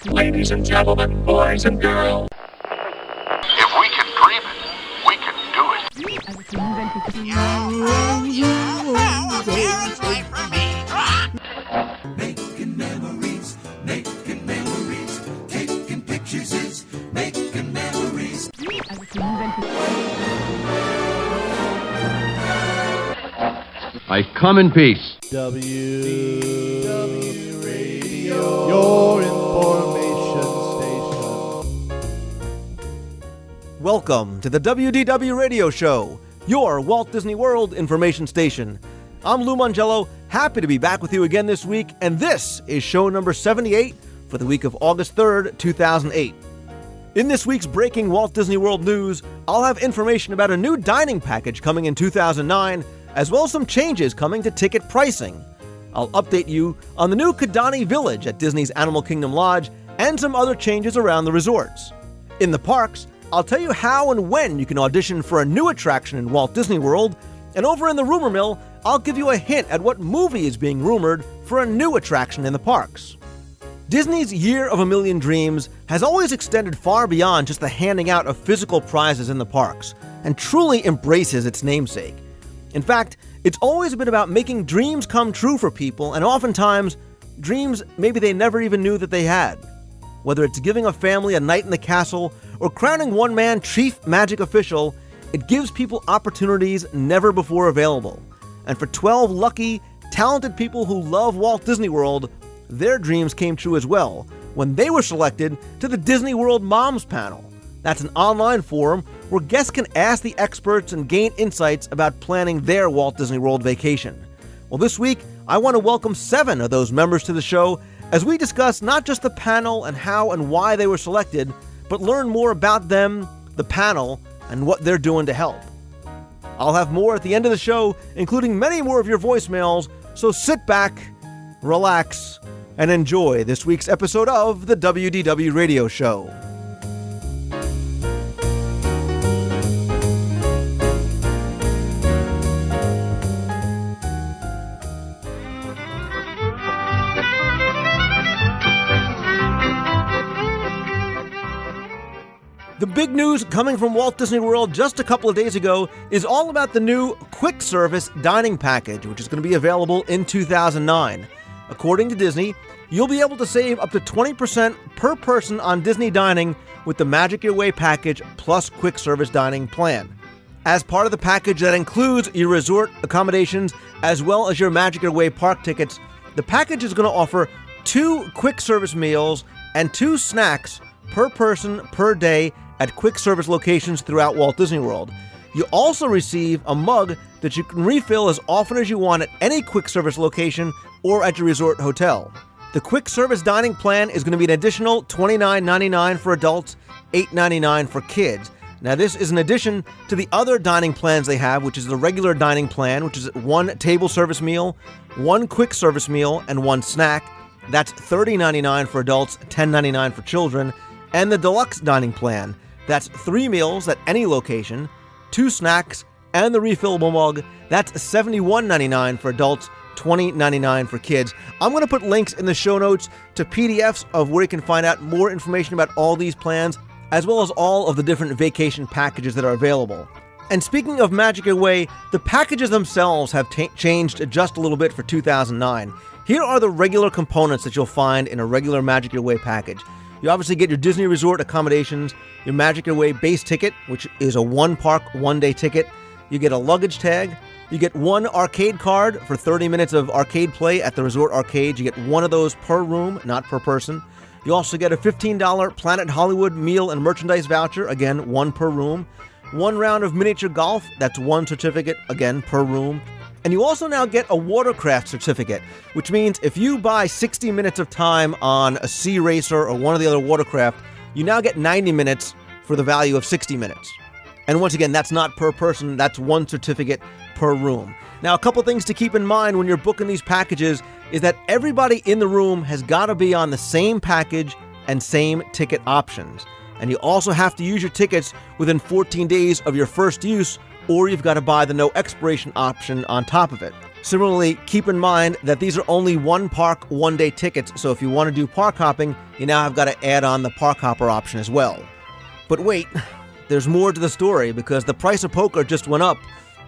Ladies and gentlemen, boys and girls. If we can dream it, we can do it. Parents, wait for me. Making memories, taking pictures is making memories. I come in peace. WDW Radio, your information station. Welcome to the WDW Radio Show, your Walt Disney World information station. I'm Lou Mangello, happy to be back with you again this week, and this is show number 78 for the week of August 3rd, 2008. In this week's breaking Walt Disney World news, I'll have information about a new dining package coming in 2009, as well as some changes coming to ticket pricing. I'll update you on the new Kidani Village at Disney's Animal Kingdom Lodge and some other changes around the resorts. In the parks, I'll tell you how and when you can audition for a new attraction in Walt Disney World, and over in the rumor mill, I'll give you a hint at what movie is being rumored for a new attraction in the parks. Disney's Year of a Million Dreams has always extended far beyond just the handing out of physical prizes in the parks, and truly embraces its namesake. In fact, it's always been about making dreams come true for people, and oftentimes, dreams maybe they never even knew that they had. Whether it's giving a family a night in the castle or crowning one man chief magic official, it gives people opportunities never before available. And for 12 lucky, talented people who love Walt Disney World, their dreams came true as well when they were selected to the Disney World Moms Panel. That's an online forum where guests can ask the experts and gain insights about planning their Walt Disney World vacation. Well, this week, I want to welcome 7 of those members to the show as we discuss not just the panel and how and why they were selected, but learn more about them, the panel, and what they're doing to help. I'll have more at the end of the show, including many more of your voicemails, so sit back, relax, and enjoy this week's episode of the WDW Radio Show. The big news coming from Walt Disney World just a couple of days ago is all about the new quick service dining package, which is going to be available in 2009. According to Disney, you'll be able to save up to 20% per person on Disney dining with the Magic Your Way package plus quick service dining plan. As part of the package that includes your resort accommodations as well as your Magic Your Way park tickets, the package is going to offer 2 quick service meals and 2 snacks per person per day at quick service locations throughout Walt Disney World. You also receive a mug that you can refill as often as you want at any quick service location or at your resort hotel. The quick service dining plan is going to be an additional $29.99 for adults, $8.99 for kids. Now, this is in addition to the other dining plans they have, which is the regular dining plan, which is 1 table service meal, 1 quick service meal, and 1 snack. That's $30.99 for adults, $10.99 for children. And the deluxe dining plan. That's 3 meals at any location, 2 snacks, and the refillable mug. That's $71.99 for adults, $20.99 for kids. I'm going to put links in the show notes to PDFs of where you can find out more information about all these plans, as well as all of the different vacation packages that are available. And speaking of Magic Your Way, the packages themselves have changed just a little bit for 2009. Here are the regular components that you'll find in a regular Magic Your Way package. You obviously get your Disney Resort accommodations, your Magic Your Way base ticket, which is a 1-park, 1-day ticket. You get a luggage tag. You get 1 arcade card for 30 minutes of arcade play at the resort arcade. You get 1 of those per room, not per person. You also get a $15 Planet Hollywood meal and merchandise voucher, again, 1 per room. 1 round of miniature golf, that's 1 certificate, again, per room. And you also now get a watercraft certificate, which means if you buy 60 minutes of time on a Sea Racer or one of the other watercraft, you now get 90 minutes for the value of 60 minutes. And once again, that's not per person, that's 1 certificate per room. Now, a couple things to keep in mind when you're booking these packages is that everybody in the room has got to be on the same package and same ticket options. And you also have to use your tickets within 14 days of your first use, or you've got to buy the no expiration option on top of it. Similarly, keep in mind that these are only one park, one-day tickets, so if you want to do park hopping, you now have got to add on the park hopper option as well. But wait, there's more to the story because the price of poker just went up.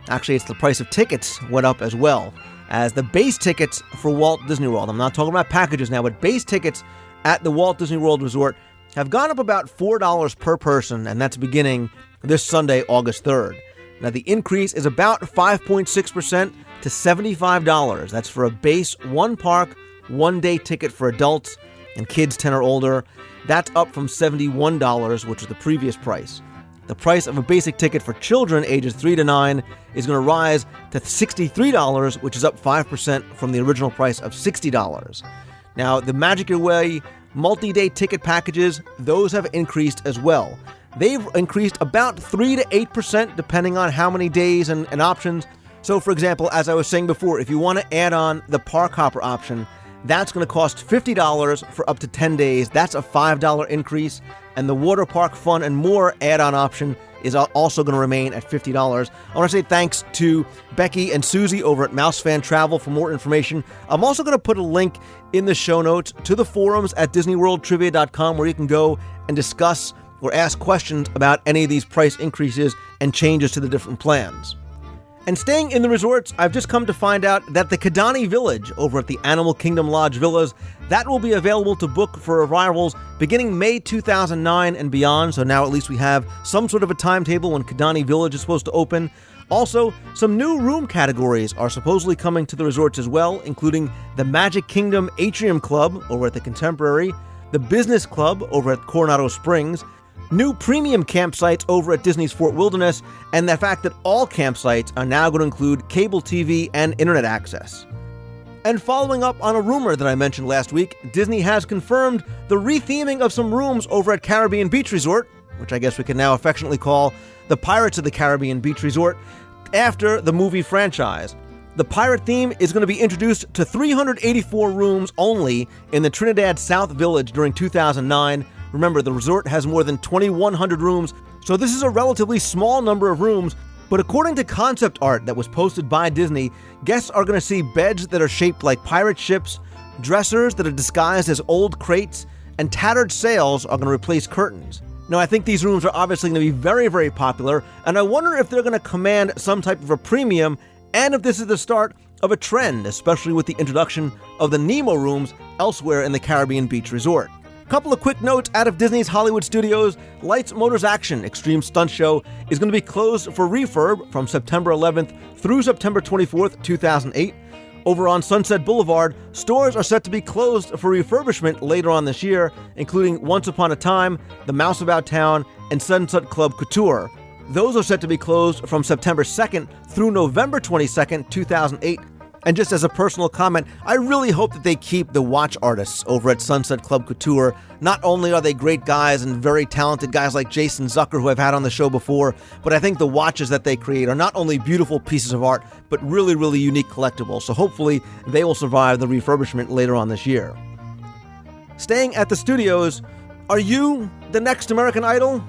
Actually, it's the price of tickets went up as well, as the base tickets for Walt Disney World, I'm not talking about packages now, but base tickets at the Walt Disney World Resort have gone up about $4 per person, and that's beginning this Sunday, August 3rd. Now, the increase is about 5.6% to $75. That's for a base one-park, one-day ticket for adults and kids 10 or older. That's up from $71, which was the previous price. The price of a basic ticket for children ages 3 to 9 is going to rise to $63, which is up 5% from the original price of $60. Now, the Magic Your Way multi-day ticket packages, those have increased as well. They've increased about 3 to 8% depending on how many days and options. So, for example, as I was saying before, if you want to add on the park hopper option, that's going to cost $50 for up to 10 days. That's a $5 increase. And the Water Park Fun and More add-on option is also going to remain at $50. I want to say thanks to Becky and Susie over at Mousefan Travel for more information. I'm also going to put a link in the show notes to the forums at DisneyWorldTrivia.com where you can go and discuss or ask questions about any of these price increases and changes to the different plans. And staying in the resorts, I've just come to find out that the Kidani Village over at the Animal Kingdom Lodge Villas, that will be available to book for arrivals beginning May 2009 and beyond. So now at least we have some sort of a timetable when Kidani Village is supposed to open. Also, some new room categories are supposedly coming to the resorts as well, including the Magic Kingdom Atrium Club over at the Contemporary, the Business Club over at Coronado Springs, new premium campsites over at Disney's Fort Wilderness, and the fact that all campsites are now going to include cable TV and internet access. And following up on a rumor that I mentioned last week, Disney has confirmed the retheming of some rooms over at Caribbean Beach Resort, which I guess we can now affectionately call the Pirates of the Caribbean Beach Resort, after the movie franchise. The pirate theme is going to be introduced to 384 rooms only in the Trinidad South Village during 2009. Remember, the resort has more than 2,100 rooms, so this is a relatively small number of rooms, but according to concept art that was posted by Disney, guests are going to see beds that are shaped like pirate ships, dressers that are disguised as old crates, and tattered sails are going to replace curtains. Now, I think these rooms are obviously going to be very, very popular, and I wonder if they're going to command some type of a premium, and if this is the start of a trend, especially with the introduction of the Nemo rooms elsewhere in the Caribbean Beach Resort. Couple of quick notes out of Disney's Hollywood Studios. Lights, Motors, Action Extreme Stunt Show is going to be closed for refurb from September 11th through September 24th, 2008. Over on Sunset Boulevard, stores are set to be closed for refurbishment later on this year, including Once Upon a Time, The Mouse About Town, and Sunset Club Couture. Those are set to be closed from September 2nd through November 22nd, 2008. And just as a personal comment, I really hope that they keep the watch artists over at Sunset Club Couture. Not only are they great guys and very talented guys like Jason Zucker, who I've had on the show before, but I think the watches that they create are not only beautiful pieces of art, but really, really unique collectibles. So hopefully they will survive the refurbishment later on this year. Staying at the studios, are you the next American Idol?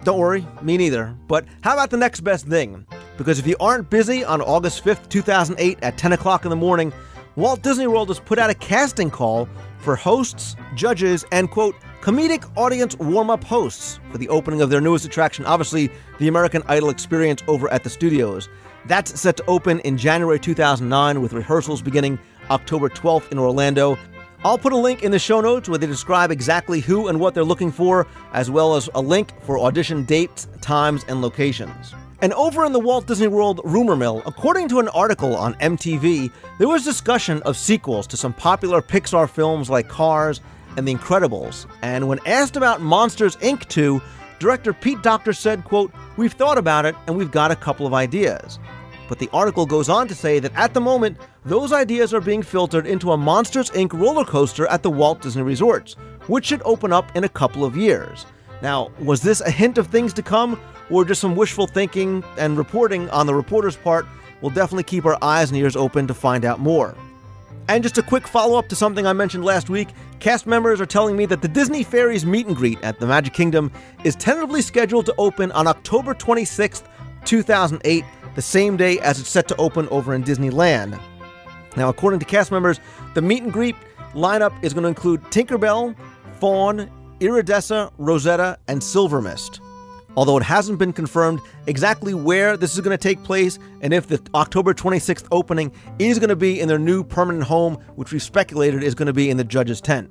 Don't worry, me neither. But how about the next best thing? Because if you aren't busy on August 5th, 2008 at 10 o'clock in the morning, Walt Disney World has put out a casting call for hosts, judges, and, quote, comedic audience warm-up hosts for the opening of their newest attraction, obviously the American Idol experience over at the studios. That's set to open in January 2009 with rehearsals beginning October 12th in Orlando. I'll put a link in the show notes where they describe exactly who and what they're looking for, as well as a link for audition dates, times, and locations. And over in the Walt Disney World rumor mill, according to an article on MTV, there was discussion of sequels to some popular Pixar films like Cars and The Incredibles. And when asked about Monsters, Inc. 2, director Pete Docter said, quote, "We've thought about it and we've got a couple of ideas." But the article goes on to say that at the moment, those ideas are being filtered into a Monsters, Inc. roller coaster at the Walt Disney Resorts, which should open up in a couple of years. Now, was this a hint of things to come, or just some wishful thinking and reporting on the reporter's part? We'll definitely keep our eyes and ears open to find out more. And just a quick follow-up to something I mentioned last week, cast members are telling me that the Disney Fairies meet and greet at the Magic Kingdom is tentatively scheduled to open on October 26th 2008, the same day as it's set to open over in Disneyland. Now, according to cast members, the meet and greet lineup is going to include Tinkerbell, Fawn, Iridessa, Rosetta, and Silver Mist. Although it hasn't been confirmed exactly where this is going to take place and if the October 26th opening is going to be in their new permanent home, which we've speculated is going to be in the judge's tent.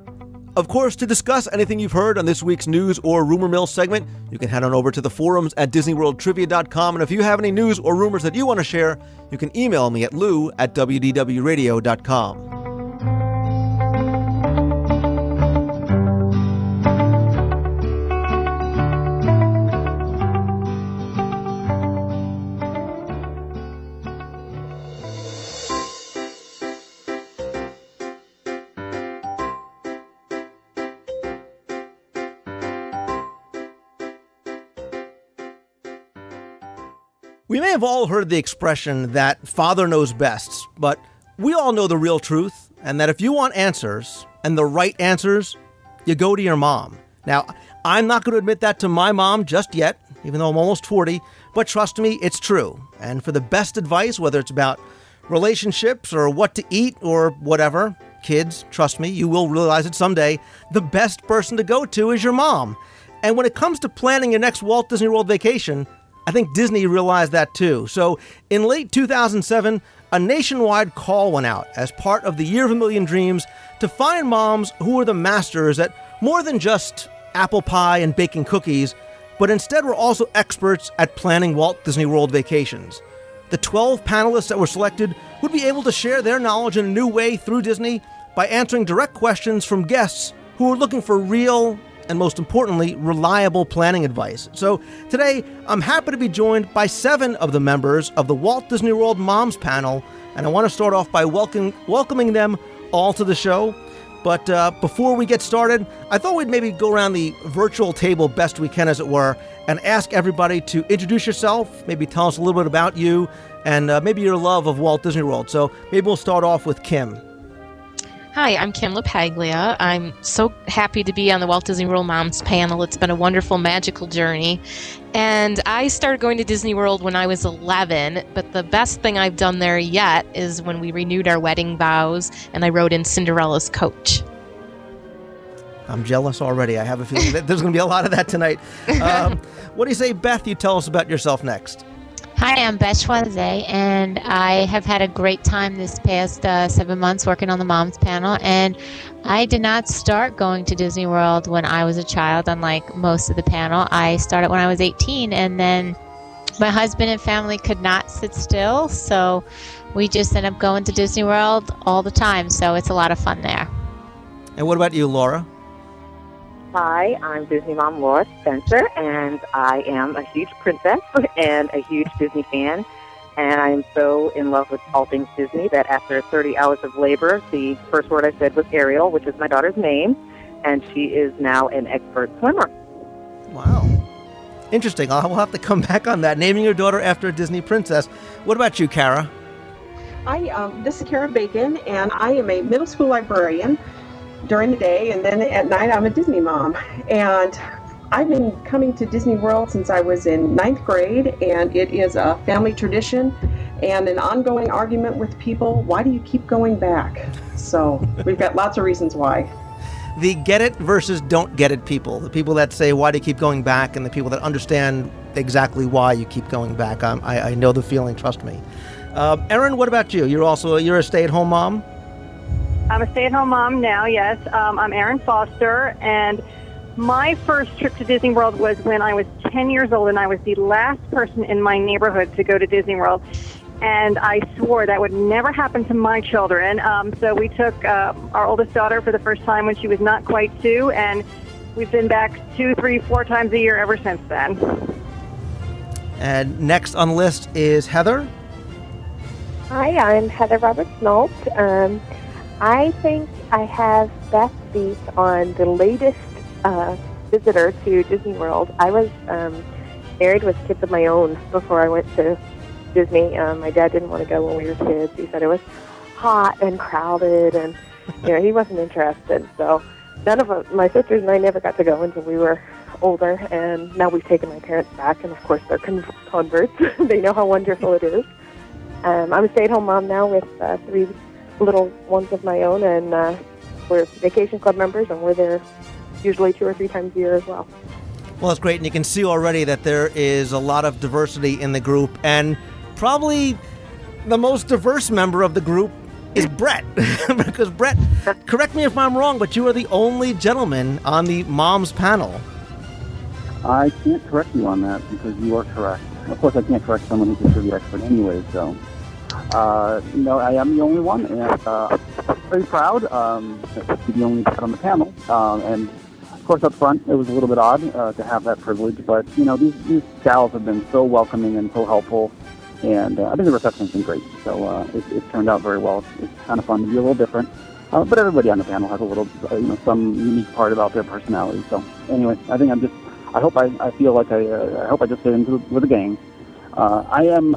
Of course, to discuss anything you've heard on this week's news or rumor mill segment, you can head on over to the forums at DisneyWorldTrivia.com. And if you have any news or rumors that you want to share, you can email me at lou@WDWRadio.com. We may have all heard the expression that father knows best, but we all know the real truth, and that if you want answers, and the right answers, you go to your mom. Now, I'm not going to admit that to my mom just yet, even though I'm almost 40, but trust me, it's true. And for the best advice, whether it's about relationships or what to eat or whatever, kids, trust me, you will realize it someday, the best person to go to is your mom. And when it comes to planning your next Walt Disney World vacation, I think Disney realized that too. So in late 2007, a nationwide call went out as part of the Year of a Million Dreams to find moms who were the masters at more than just apple pie and baking cookies, but instead were also experts at planning Walt Disney World vacations. The 12 panelists that were selected would be able to share their knowledge in a new way through Disney by answering direct questions from guests who were looking for real and most importantly, reliable planning advice. So today, I'm happy to be joined by 7 of the members of the Walt Disney World Moms panel, and I want to start off by welcoming them all to the show. But before we get started, I thought we'd maybe go around the virtual table best we can, as it were, and ask everybody to introduce yourself, maybe tell us a little bit about you, and maybe your love of Walt Disney World. So maybe we'll start off with Kim. Hi, I'm Kim LaPaglia. I'm so happy to be on the Walt Disney World Moms panel. It's been a wonderful, magical journey. And I started going to Disney World when I was 11, but the best thing I've done there yet is when we renewed our wedding vows and I rode in Cinderella's coach. I'm jealous already. I have a feeling that there's going to be a lot of that tonight. What do you say, Beth? You tell us about yourself next. Hi, I'm Beth Schwanze, and I have had a great time this past 7 months working on the Moms panel, and I did not start going to Disney World when I was a child, unlike most of the panel. I started when I was 18, and then my husband and family could not sit still, so we just ended up going to Disney World all the time, so it's a lot of fun there. And what about you, Laura? Hi, I'm Disney Mom Laura Spencer, and I am a huge princess and a huge Disney fan. And I am so in love with all things Disney that after 30 hours of labor, the first word I said was Ariel, which is my daughter's name, and she is now an expert swimmer. Wow. Interesting. We'll have to come back on that. Naming your daughter after a Disney princess. What about you, Kara? This is Kara Bacon, and I am a middle school librarian during the day, and then at night I'm a Disney mom. And I've been coming to Disney World since I was in 9th grade, and it is a family tradition and an ongoing argument with people. Why do you keep going back? So we've got lots of reasons why. The get it versus don't get it people. The people that say, why do you keep going back? And the people that understand exactly why you keep going back. I know the feeling, trust me. Erin, what about you? You're a stay-at-home mom? I'm a stay-at-home mom now, yes. I'm Erin Foster, and my first trip to Disney World was when I was 10 years old, and I was the last person in my neighborhood to go to Disney World. And I swore that would never happen to my children. So we took our oldest daughter for the first time when she was not quite 2, and we've been back 2, 3, 4 times a year ever since then. And next on the list is Heather. Hi, I'm Heather Roberts-Nolt. I think I have Beth beat on the latest visitor to Disney World. I was married with kids of my own before I went to Disney. My dad didn't want to go when we were kids. He said it was hot and crowded, and he wasn't interested. So none of us, my sisters and I never got to go until we were older, and now we've taken my parents back, and of course they're converts. They know how wonderful it is. I'm a stay-at-home mom now with 3 little ones of my own, and we're Vacation Club members, and we're there usually 2 or 3 times a year as well. Well, that's great, and you can see already that there is a lot of diversity in the group, and probably the most diverse member of the group is Brett. Because Brett, correct me if I'm wrong, but you are the only gentleman on the Moms panel. I can't correct you on that because you are correct. Of course, I can't correct someone who's a trivia expert anyway, so... no, I am the only one, and I'm very proud to be the only one on the panel. And of course, up front, it was a little bit odd to have that privilege, but these gals have been so welcoming and so helpful, and I think the reception's been great. So it's turned out very well. It's kind of fun to be a little different, but everybody on the panel has a little, some unique part about their personality. So anyway, I think I hope I feel like I hope I just fit into with the gang. I am,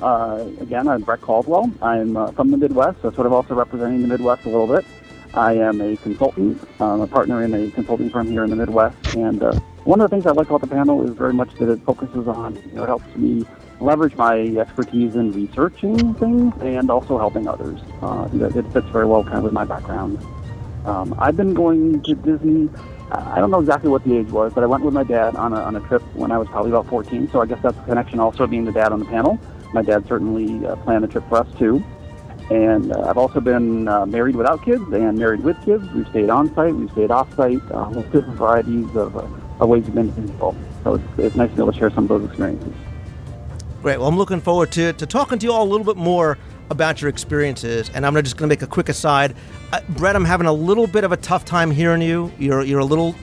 again, I'm Brett Caldwell. I'm from the Midwest, so sort of also representing the Midwest a little bit. I am a consultant, a partner in a consulting firm here in the Midwest, and one of the things I like about the panel is very much that it focuses on, it helps me leverage my expertise in researching things and also helping others. It fits very well kind of with my background. I've been going to Disney. I don't know exactly what the age was, but I went with my dad on a trip when I was probably about 14, so I guess that's a connection also being the dad on the panel. My dad certainly planned the trip for us, too. And I've also been married without kids and married with kids. We've stayed on-site, we've stayed off-site, different varieties of ways we've been involved. So it's nice to be able to share some of those experiences. Great. Well, I'm looking forward to talking to you all a little bit more about your experiences, and I'm just going to make a quick aside. Brett, I'm having a little bit of a tough time hearing you. You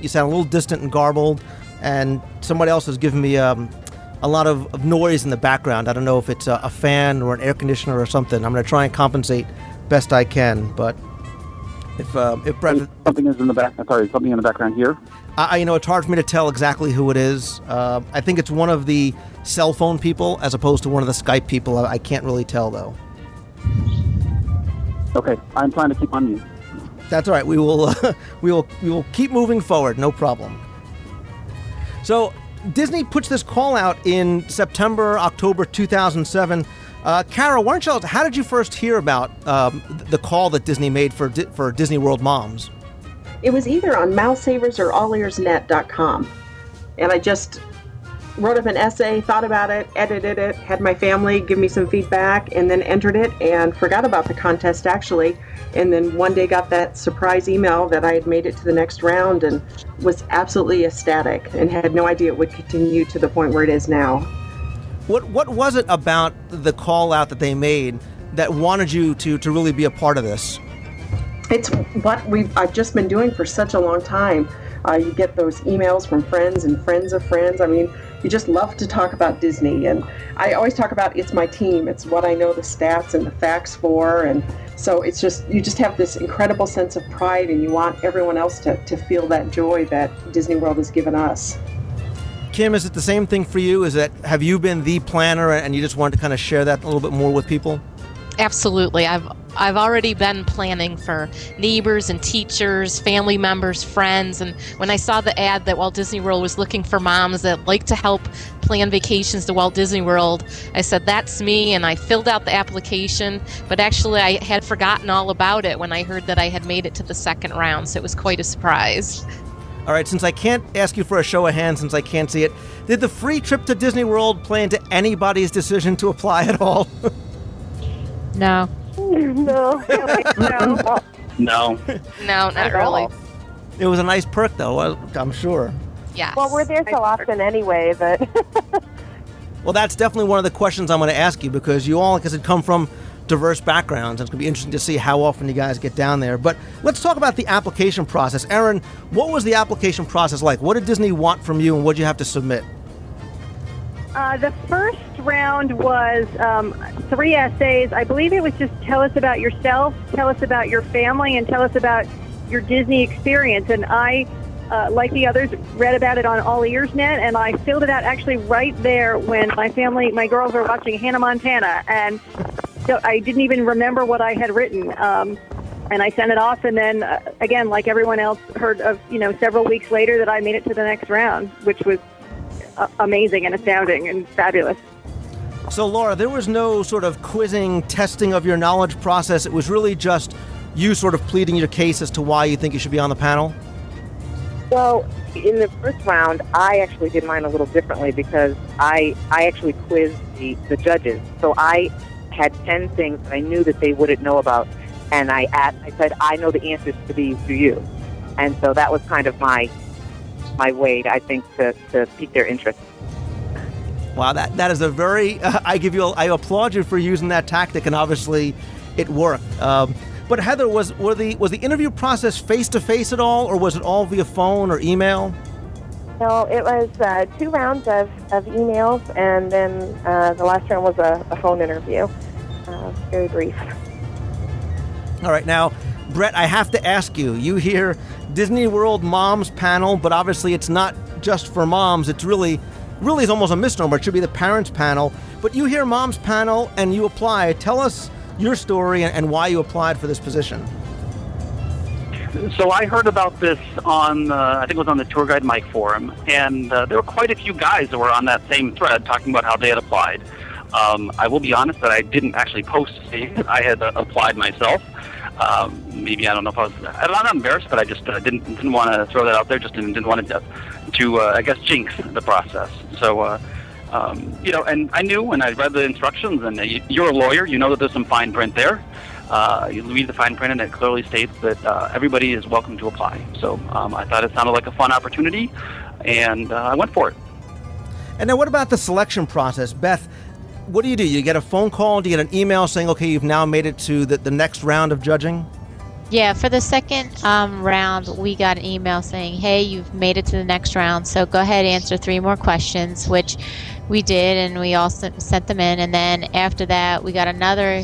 sound a little distant and garbled, and somebody else has given me a lot of noise in the background. I don't know if it's a fan or an air conditioner or something. I'm going to try and compensate best I can, but if Brett... Something is in the back. Sorry, something in the background here? It's hard for me to tell exactly who it is. I think it's one of the cell phone people as opposed to one of the Skype people. I can't really tell, though. Okay, I'm trying to keep on mute. That's all right. We will we will keep moving forward. No problem. So Disney puts this call out in September, October 2007. Kara, why don't you tell us, how did you first hear about the call that Disney made for Disney World Moms? It was either on Mousesavers or allearsnet.com. And I just wrote up an essay, thought about it, edited it, had my family give me some feedback, and then entered it and forgot about the contest, actually. And then one day got that surprise email that I had made it to the next round and was absolutely ecstatic and had no idea it would continue to the point where it is now. What was it about the call out that they made that wanted you to really be a part of this? It's what I've just been doing for such a long time. You get those emails from friends and friends of friends. I mean, you just love to talk about Disney. And I always talk about it's my team. It's what I know the stats and the facts for. And so it's just, you just have this incredible sense of pride, and you want everyone else to feel that joy that Disney World has given us. Kim, is it the same thing for you? Have you been the planner and you just wanted to kind of share that a little bit more with people? Absolutely. I've already been planning for neighbors and teachers, family members, friends, and when I saw the ad that Walt Disney World was looking for moms that like to help plan vacations to Walt Disney World, I said, that's me, and I filled out the application, but actually I had forgotten all about it when I heard that I had made it to the second round, so it was quite a surprise. All right, since I can't ask you for a show of hands since I can't see it, did the free trip to Disney World play into anybody's decision to apply at all? No. No. No. No. No, not really. It was a nice perk, though, I'm sure. Yeah. Well, we're there so often anyway that... Well, that's definitely one of the questions I'm going to ask you, because you all, like I said, come from diverse backgrounds. It's going to be interesting to see how often you guys get down there. But let's talk about the application process. Erin, what was the application process like? What did Disney want from you, and what did you have to submit? The first round was 3 essays. I believe it was just tell us about yourself, tell us about your family, and tell us about your Disney experience. And I, like the others, read about it on AllEarsNet, and I filled it out actually right there when my girls were watching Hannah Montana. And so I didn't even remember what I had written. And I sent it off, and then, again, like everyone else, heard of, several weeks later that I made it to the next round, which was amazing and astounding and fabulous. So, Laura, there was no sort of quizzing, testing of your knowledge process. It was really just you sort of pleading your case as to why you think you should be on the panel? Well, in the first round, I actually did mine a little differently because I actually quizzed the judges. So I had 10 things that I knew that they wouldn't know about, and I said, I know the answers to these, do you? And so that was kind of my way, I think, to pique their interest. Wow, that is a very, I applaud you for using that tactic, and obviously it worked. But Heather, was the interview process face-to-face at all, or was it all via phone or email? No, it was 2 rounds of emails, and then the last round was a phone interview. Very brief. All right, now, Brett, I have to ask you, you hear Disney World Moms Panel, but obviously it's not just for moms. It's really is almost a misnomer. It should be the Parents Panel. But you hear Moms Panel and you apply. Tell us your story and why you applied for this position. So I heard about this on, I think it was on the Tour Guide Mike forum, and there were quite a few guys that were on that same thread talking about how they had applied. I will be honest that I didn't actually post saying I had applied myself. Maybe I don't know if I'm not embarrassed, but I just didn't want to throw that out there. Just didn't want to I guess jinx the process. So and I knew when I read the instructions, and you're a lawyer, you know that there's some fine print there. You read the fine print, and it clearly states that everybody is welcome to apply. So I thought it sounded like a fun opportunity, and I went for it. And now, what about the selection process, Beth? What do? You get a phone call? Do you get an email saying, okay, you've now made it to the next round of judging? Yeah, for the second round, we got an email saying, hey, you've made it to the next round, so go ahead and answer 3 more questions, which we did, and we all sent them in. And then after that, we got another,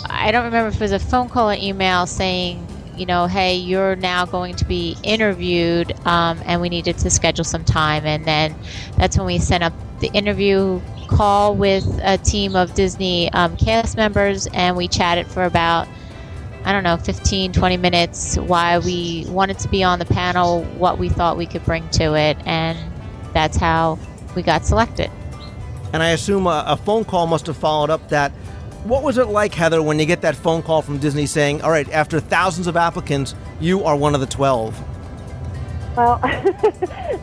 I don't remember if it was a phone call or email saying, hey, you're now going to be interviewed, and we needed to schedule some time. And then that's when we sent up the interview call with a team of Disney cast members, and we chatted for about, 15, 20 minutes why we wanted to be on the panel, what we thought we could bring to it, and that's how we got selected. And I assume a phone call must have followed up that. What was it like, Heather, when you get that phone call from Disney saying, all right, after thousands of applicants, you are one of the 12? Well,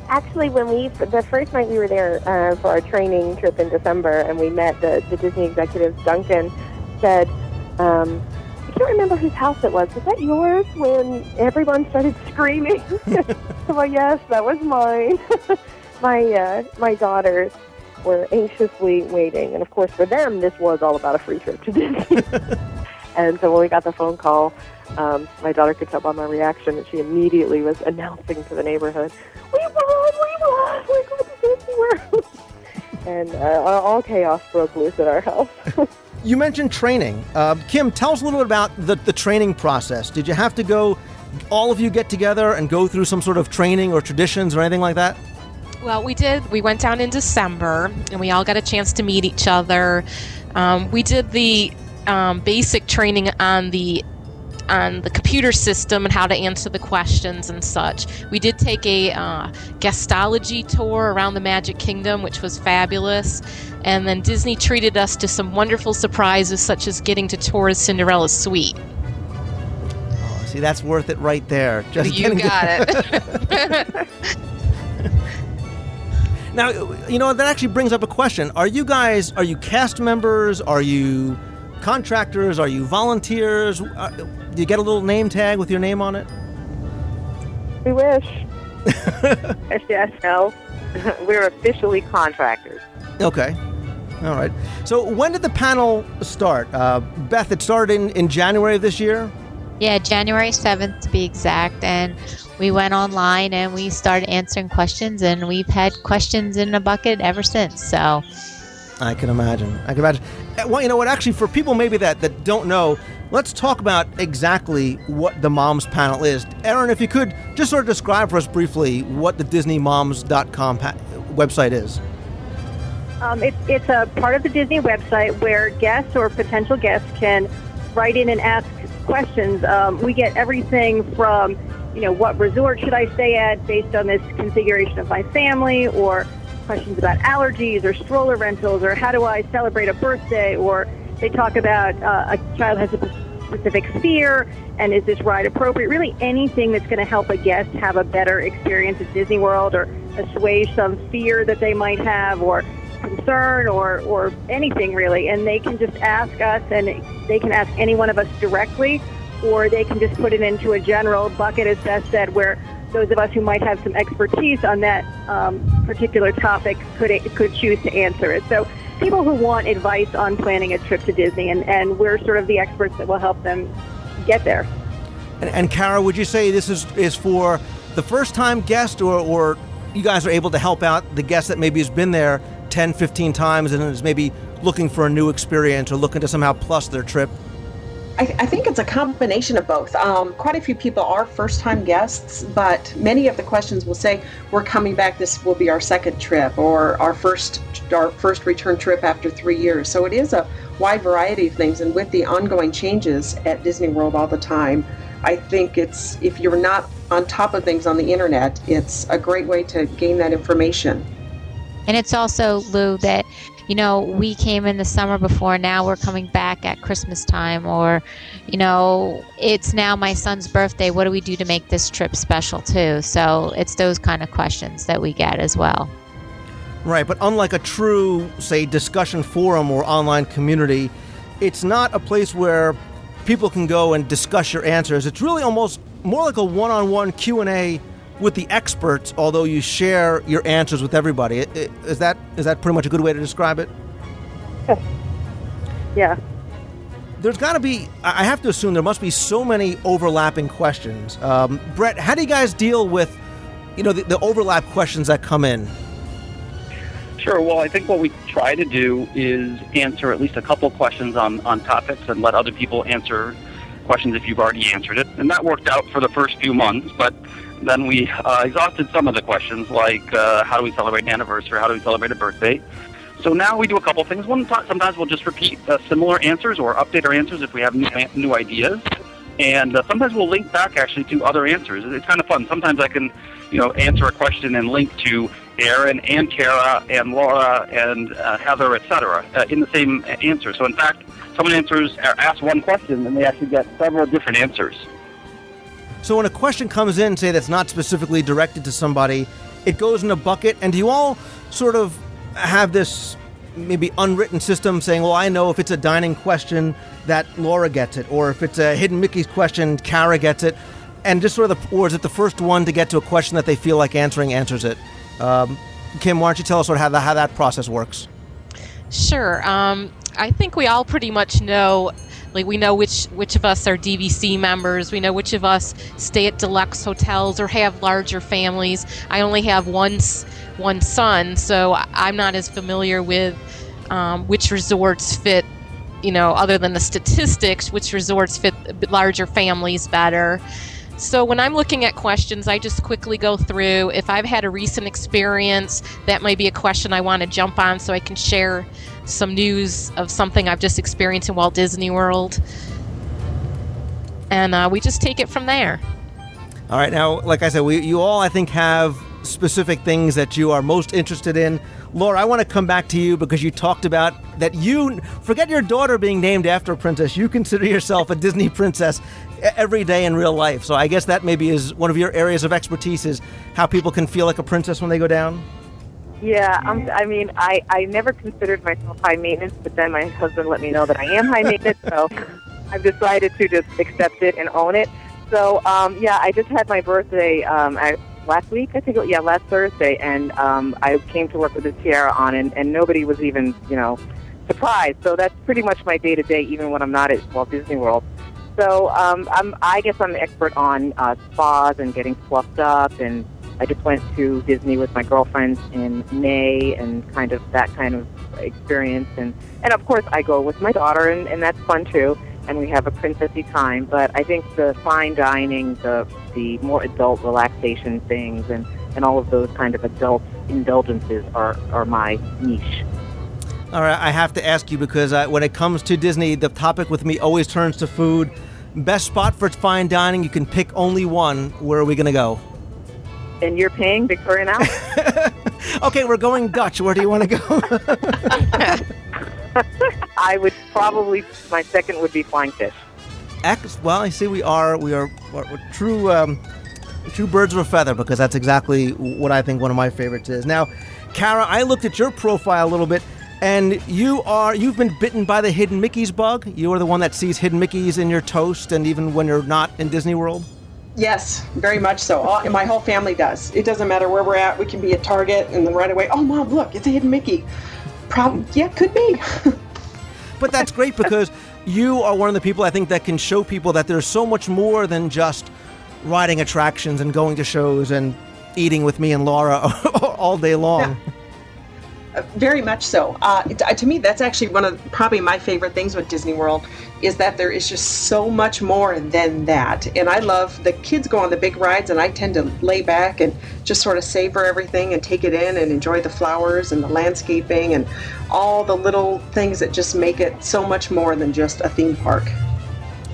actually, the first night we were there for our training trip in December, and we met the Disney executives, Duncan said, I can't remember whose house it was. Was that yours when everyone started screaming? Well, yes, that was mine. My daughters were anxiously waiting. And, of course, for them, this was all about a free trip to Disney. And so when we got the phone call, my daughter could tell by my reaction that she immediately was announcing to the neighborhood, we won, we're going to Disney World. And all chaos broke loose at our house. You mentioned training. Kim, tell us a little bit about the training process. Did you have to go, all of you get together and go through some sort of training or traditions or anything like that? Well, we did. We went down in December, and we all got a chance to meet each other. We did the basic training on the computer system and how to answer the questions and such. We did take a guestology tour around the Magic Kingdom, which was fabulous. And then Disney treated us to some wonderful surprises, such as getting to tour Cinderella's suite. Oh, see, that's worth it right there. You got it. Now, that actually brings up a question. Are you cast members? Are you contractors? Are you volunteers? Do you get a little name tag with your name on it? We wish. Yes, no. We're officially contractors. Okay. All right. So when did the panel start? Beth, it started in January of this year? Yeah, January 7th to be exact. And we went online and we started answering questions, and we've had questions in a bucket ever since. So I can imagine. Well, you know what? Actually, for people maybe that don't know, let's talk about exactly what the Moms Panel is. Aaron, if you could just sort of describe for us briefly what the DisneyMoms.com website is. It's a part of the Disney website where guests or potential guests can write in and ask questions. We get everything from, what resort should I stay at based on this configuration of my family, or questions about allergies or stroller rentals or how do I celebrate a birthday, or they talk about a child has a specific fear and is this ride appropriate. Really anything that's going to help a guest have a better experience at Disney World or assuage some fear that they might have or concern or anything really. And they can just ask us, and they can ask any one of us directly, or they can just put it into a general bucket, as Beth said, where those of us who might have some expertise on that particular topic could choose to answer it. So people who want advice on planning a trip to Disney, and we're sort of the experts that will help them get there. And Kara, would you say this is for the first-time guest, or you guys are able to help out the guest that maybe has been there 10, 15 times and is maybe looking for a new experience or looking to somehow plus their trip? I think it's a combination of both. Quite a few people are first-time guests, but many of the questions will say, we're coming back, this will be our second trip, or our first return trip after 3 years. So it is a wide variety of things, and with the ongoing changes at Disney World all the time, I think if you're not on top of things on the internet, it's a great way to gain that information. And it's also, Lou, that we came in the summer before, now we're coming back at Christmas time, or, it's now my son's birthday, what do we do to make this trip special too? So it's those kind of questions that we get as well. Right, but unlike a true, say, discussion forum or online community, it's not a place where people can go and discuss your answers. It's really almost more like a one-on-one Q&A with the experts, although you share your answers with everybody. Is that pretty much a good way to describe it? Yeah. There's got to be, I have to assume there must be so many overlapping questions. Brett, how do you guys deal with, the overlap questions that come in? Sure. Well, I think what we try to do is answer at least a couple questions on topics and let other people answer questions if you've already answered it. And that worked out for the first few months, but then we exhausted some of the questions, like how do we celebrate an anniversary, how do we celebrate a birthday. So now we do a couple things. Sometimes we'll just repeat similar answers or update our answers if we have new ideas. And sometimes we'll link back actually to other answers. It's kind of fun. Sometimes I can, answer a question and link to Aaron and Kara and Laura and Heather, etc., in the same answer. So in fact, someone asks one question and they actually get several different answers. So when a question comes in, say that's not specifically directed to somebody, it goes in a bucket, and do you all sort of have this maybe unwritten system saying, well, I know if it's a dining question that Laura gets it, or if it's a Hidden Mickey's question, Kara gets it, and just sort of, or is it the first one to get to a question that they feel like answers it? Kim, why don't you tell us sort of how that process works? Sure. I think we all pretty much know, like we know which of us are DVC members. We know which of us stay at deluxe hotels or have larger families. I only have one son, so I'm not as familiar with which resorts fit, other than the statistics, which resorts fit larger families better. So when I'm looking at questions, I just quickly go through. If I've had a recent experience, that might be a question I want to jump on so I can share some news of something I've just experienced in Walt Disney World. And we just take it from there. All right. Now, like I said, you all, I think, have specific things that you are most interested in. Laura, I want to come back to you because you talked about that you, forget your daughter being named after a princess, you consider yourself a Disney princess every day in real life. So I guess that maybe is one of your areas of expertise, is how people can feel like a princess when they go down. Yeah, I never considered myself high maintenance, but then my husband let me know that I am high maintenance, so I've decided to just accept it and own it. So, I just had my birthday last week, I think, last Thursday, and I came to work with a tiara on, and nobody was even, surprised. So that's pretty much my day-to-day, even when I'm not at Walt Disney World. So I guess I'm an expert on spas and getting fluffed up, and I just went to Disney with my girlfriends in May, and kind of that kind of experience. And of course, I go with my daughter, and that's fun too. And we have a princessy time. But I think the fine dining, the more adult relaxation things, and all of those kind of adult indulgences are my niche. All right, I have to ask you, because when it comes to Disney, the topic with me always turns to food. Best spot for fine dining, you can pick only one. Where are we going to go? And you're paying Victoria now? Okay, we're going Dutch. Where do you want to go? I would probably, my second would be flying fish. Well, I see we're true true birds of a feather, because that's exactly what I think one of my favorites is. Now, Kara, I looked at your profile a little bit, and you've been bitten by the hidden Mickey's bug. You are the one that sees hidden Mickeys in your toast, and even when you're not in Disney World. Yes, very much so. My whole family does. It doesn't matter where we're at. We can be at Target, and then right away, oh, Mom, look, it's a hidden Mickey. Yeah, could be. But that's great, because you are one of the people, I think, that can show people that there's so much more than just riding attractions and going to shows and eating with me and Laura all day long. Yeah. Very much so. To me, that's actually one of probably my favorite things with Disney World, is that there is just so much more than that. And I love, the kids go on the big rides, and I tend to lay back and just sort of savor everything and take it in and enjoy the flowers and the landscaping and all the little things that just make it so much more than just a theme park.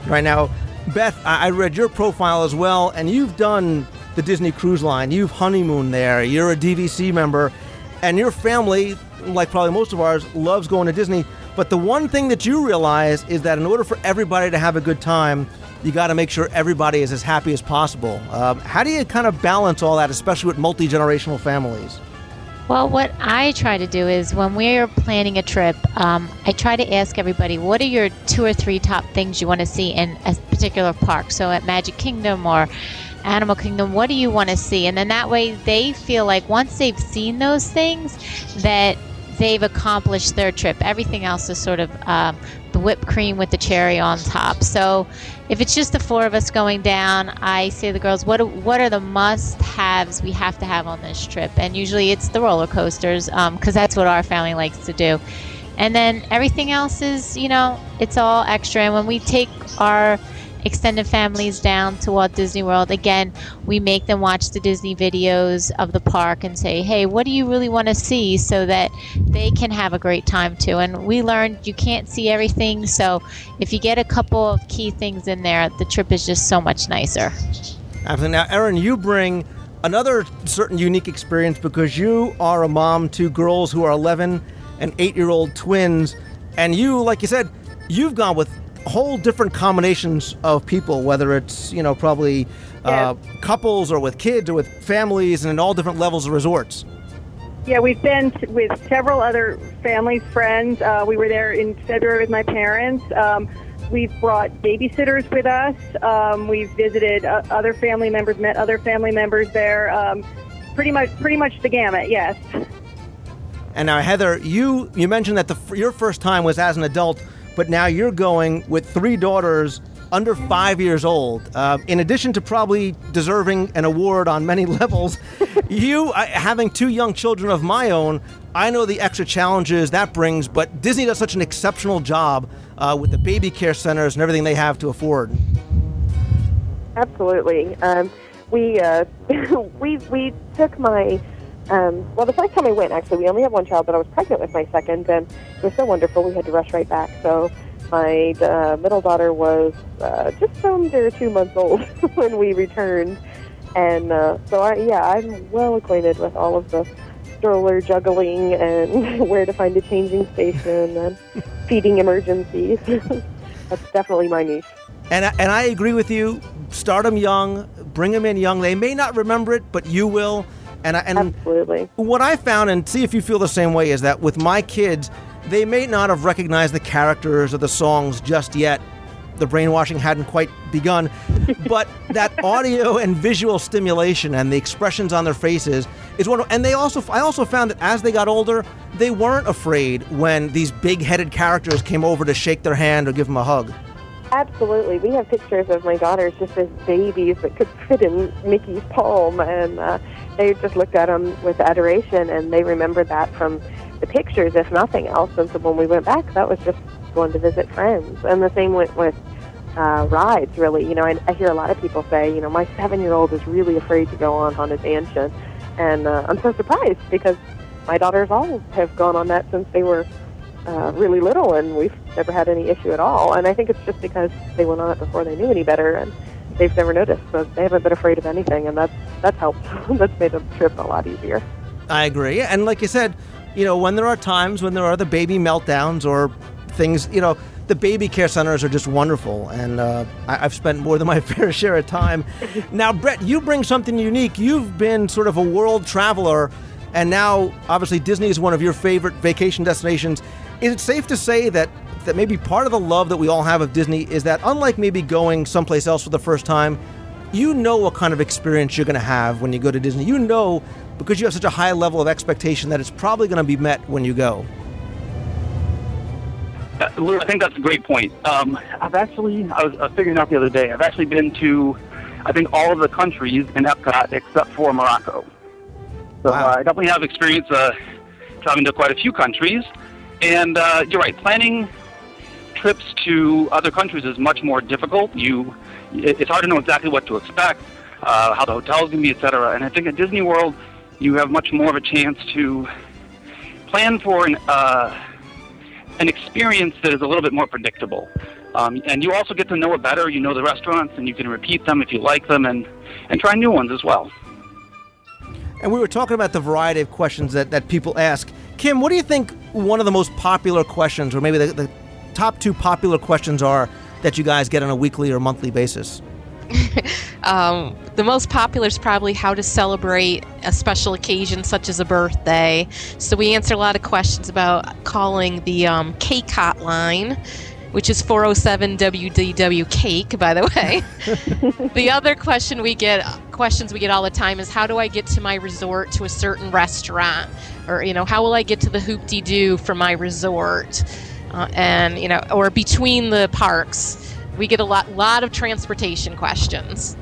Right now, Beth, I read your profile as well, and you've done the Disney Cruise Line. You've honeymooned there. You're a DVC member, and your family, like probably most of ours, loves going to Disney. But the one thing that you realize is that in order for everybody to have a good time, you got to make sure everybody is as happy as possible. How do you kind of balance all that, especially with multi-generational families? Well, what I try to do is when we're planning a trip, I try to ask everybody, what are your 2 or 3 top things you want to see in a particular park? So at Magic Kingdom or Animal Kingdom, what do you want to see? And then that way they feel like once they've seen those things, that they've accomplished their trip. Everything else is sort of the whipped cream with the cherry on top. So if it's just the 4 of us going down, I say to the girls, what are the must-haves we have to have on this trip? And usually it's the roller coasters, because that's what our family likes to do. And then everything else is, it's all extra. And when we take our extended families down to Walt Disney World, again, we make them watch the Disney videos of the park and say, hey, what do you really want to see, so that they can have a great time too. And we learned you can't see everything, so if you get a couple of key things in there, the trip is just so much nicer. Absolutely. Now, Erin, you bring another certain unique experience, because you are a mom to girls who are 11 and 8-year-old twins, and you, like you said, you've gone with whole different combinations of people, whether it's, probably couples or with kids or with families, and in all different levels of resorts. Yeah, we've been with several other families, friends. We were there in February with my parents. We've brought babysitters with us. We've visited other family members, met other family members there. Pretty much the gamut, yes. And now, Heather, you mentioned that your first time was as an adult, but now you're going with 3 daughters under 5 years old. In addition to probably deserving an award on many levels, you, having 2 young children of my own, I know the extra challenges that brings, but Disney does such an exceptional job with the baby care centers and everything they have to afford. Absolutely. We took my... the first time I went, actually, we only had 1 child, but I was pregnant with my second, and it was so wonderful, we had to rush right back. So my middle daughter was just under 2 months old when we returned. And I'm well acquainted with all of the stroller juggling and where to find a changing station and feeding emergencies. That's definitely my niche. And I agree with you. Start them young, bring them in young. They may not remember it, but you will. And absolutely. What I found, and see if you feel the same way, is that with my kids, they may not have recognized the characters or the songs just yet. The brainwashing hadn't quite begun. But that audio and visual stimulation and the expressions on their faces is wonderful. And I also found that as they got older, they weren't afraid when these big-headed characters came over to shake their hand or give them a hug. Absolutely. We have pictures of my daughters just as babies that could fit in Mickey's palm, and they just looked at them with adoration, and they remembered that from the pictures, if nothing else. And so when we went back, that was just going to visit friends. And the same with rides, really. I hear a lot of people say, my 7-year-old is really afraid to go on Haunted Mansion. And I'm so surprised, because my daughters all have gone on that since they were really little, and we've never had any issue at all. And I think it's just because they went on it before they knew any better, and they've never noticed. So they haven't been afraid of anything, and that's helped. That's made the trip a lot easier. I agree. And like you said, when there are times when there are the baby meltdowns or things, the baby care centers are just wonderful. And I've spent more than my fair share of time. Now, Brett, you bring something unique. You've been sort of a world traveler, and now, obviously, Disney is one of your favorite vacation destinations. Is it safe to say that maybe part of the love that we all have of Disney is that, unlike maybe going someplace else for the first time, you know what kind of experience you're going to have when you go to Disney. You know, because you have such a high level of expectation, that it's probably going to be met when you go. Lou, I think that's a great point. I was figuring out the other day, I've actually been to, I think, all of the countries in Epcot except for Morocco. So Wow. I definitely have experience traveling to quite a few countries. And you're right, planning trips to other countries is much more difficult. It's hard to know exactly what to expect, how the hotels can be, et cetera. And I think at Disney World, you have much more of a chance to plan for an experience that is a little bit more predictable. And you also get to know it better. You know the restaurants, and you can repeat them if you like them, and try new ones as well. And we were talking about the variety of questions that people ask. Kim, what do you think one of the most popular questions, or maybe the top two popular questions are that you guys get on a weekly or monthly basis? The most popular is probably how to celebrate a special occasion such as a birthday. So we answer a lot of questions about calling the cake hotline, which is 407 WDW cake, by the way. The other questions we get all the time is, how do I get to my resort to a certain restaurant? Or, how will I get to the hoop-de-doo from my resort? Or between the parks. We get a lot of transportation questions.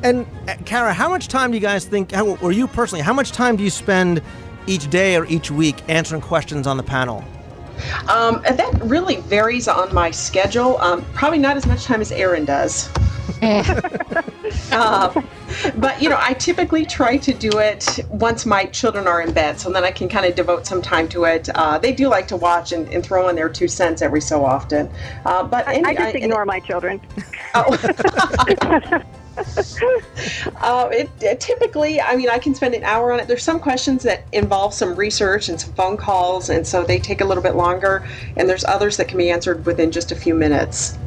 And Kara, how much time do you guys think, or you personally, how much time do you spend each day or each week answering questions on the panel? And that really varies on my schedule. Probably not as much time as Aaron does. But, I typically try to do it once my children are in bed, so then I can kind of devote some time to it. They do like to watch and throw in their 2 cents every so often. But I just ignore my children. Typically, I can spend an hour on it. There's some questions that involve some research and some phone calls, and so they take a little bit longer. And there's others that can be answered within just a few minutes.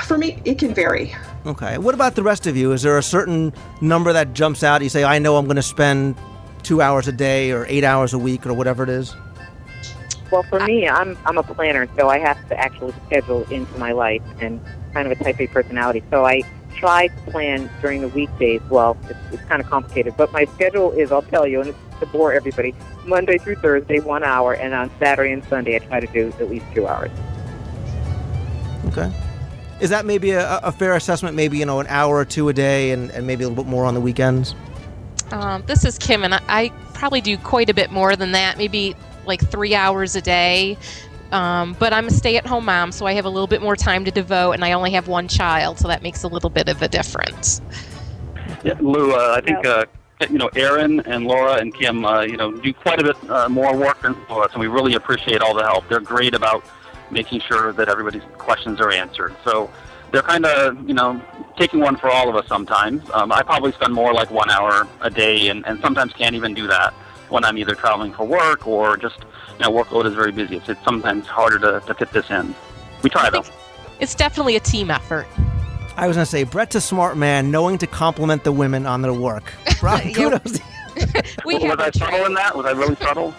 For me, it can vary. Okay. What about the rest of you? Is there a certain number that jumps out? You say, I know I'm going to spend 2 hours a day or 8 hours a week or whatever it is? Well, for me, I'm a planner, so I have to actually schedule into my life, and kind of a type A personality. So I try to plan during the weekdays. Well, it's kind of complicated, but my schedule is, I'll tell you, and it's to bore everybody, Monday through Thursday, 1 hour, and on Saturday and Sunday, I try to do at least 2 hours. Okay. Is that maybe a fair assessment? Maybe, an hour or two a day and maybe a little bit more on the weekends? This is Kim, and I probably do quite a bit more than that, maybe like 3 hours a day. But I'm a stay-at-home mom, so I have a little bit more time to devote, and I only have one child, so that makes a little bit of a difference. Yeah, Lou, I think Aaron and Laura and Kim, do quite a bit more work than us, and we really appreciate all the help. They're great about making sure that everybody's questions are answered. So they're kind of, taking one for all of us sometimes. I probably spend more like 1 hour a day, and sometimes can't even do that when I'm either traveling for work or just, workload is very busy. It's sometimes harder to fit this in. We try, though. It's definitely a team effort. I was going to say, Brett's a smart man, knowing to compliment the women on their work. Kudos. Was I subtle in that? Was I really subtle?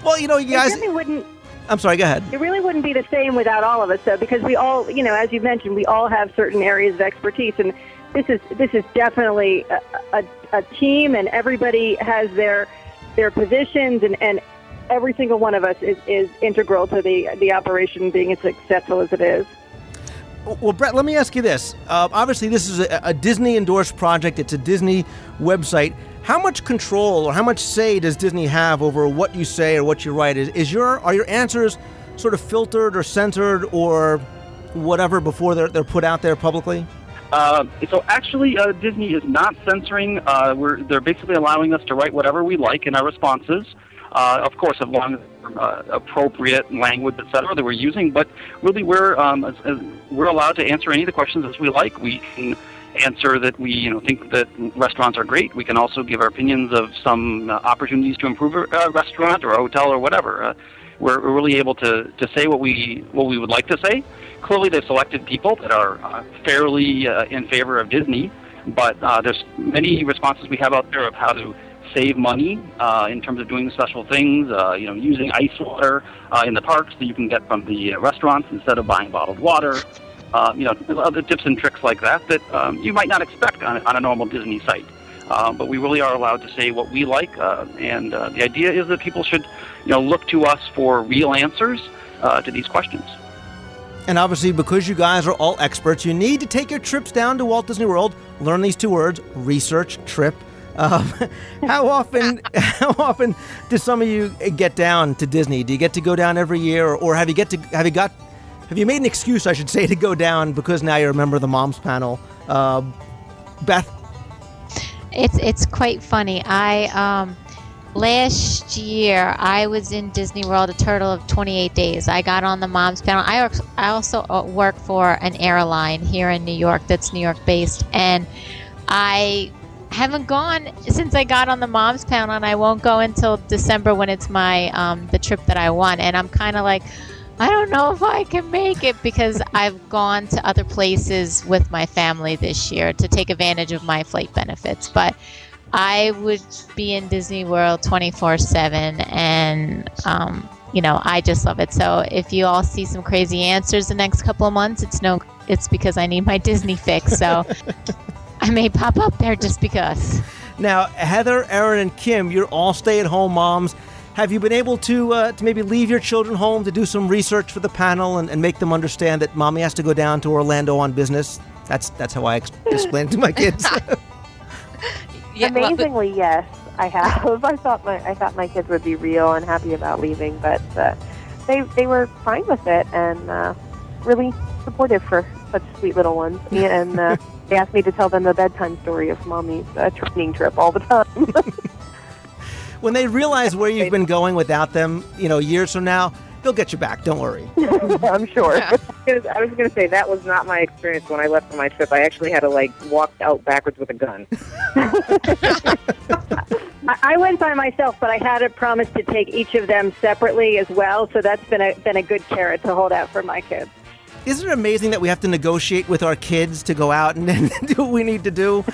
Well, you guys... It really wouldn't... I'm sorry, go ahead. It really wouldn't be the same without all of us, though, because we all, as you mentioned, we all have certain areas of expertise, and this is definitely a team, and everybody has their positions, and every single one of us is integral to the operation being as successful as it is. Well, Brett, let me ask you this. Obviously, this is a Disney-endorsed project. It's a Disney website. How much control or how much say does Disney have over what you say or what you write? Are your answers sort of filtered or censored or whatever before they're put out there publicly? So actually, Disney is not censoring. They're basically allowing us to write whatever we like in our responses. Of course, as long as appropriate language, etc., that we're using. But really, we're allowed to answer any of the questions as we like. We can answer that we think that restaurants are great. We can also give our opinions of some opportunities to improve a restaurant or a hotel or whatever. We're really able to say what we would like to say. Clearly, they've selected people that are fairly in favor of Disney, but there's many responses we have out there of how to save money in terms of doing special things, using ice water in the parks that you can get from the restaurants instead of buying bottled water. Other tips and tricks like that you might not expect on a normal Disney site. But we really are allowed to say what we like, and the idea is that people should, look to us for real answers to these questions. And obviously, because you guys are all experts, you need to take your trips down to Walt Disney World. Learn these 2 words: research trip. How often do some of you get down to Disney? Do you get to go down every year, or have you made an excuse, I should say, to go down because now you're a member of the Moms panel? Beth? It's quite funny. Last year I was in Disney World a total of 28 days. I got on the Moms panel. I also work for an airline here in New York that's New York based, and I haven't gone since I got on the Moms panel, and I won't go until December when it's my the trip that I want. And I'm kind of like, I don't know if I can make it because I've gone to other places with my family this year to take advantage of my flight benefits. But I would be in Disney World 24/7, and I just love it. So if you all see some crazy answers the next couple of months, it's because I need my Disney fix. So I may pop up there just because. Now, Heather, Erin, and Kim, you're all stay-at-home moms. Have you been able to maybe leave your children home to do some research for the panel and make them understand that Mommy has to go down to Orlando on business? That's how I explain it to my kids. Amazingly, yes, I have. I thought my kids would be real and happy about leaving, but they were fine with it and really supportive for such sweet little ones. And they asked me to tell them a bedtime story of Mommy's training trip all the time. When they realize where you've been going without them, years from now, they'll get you back. Don't worry. I'm sure. I was going to say that was not my experience when I left for my trip. I actually had to walk out backwards with a gun. I went by myself, but I had a promise to take each of them separately as well. So that's been a good carrot to hold out for my kids. Isn't it amazing that we have to negotiate with our kids to go out and do what we need to do?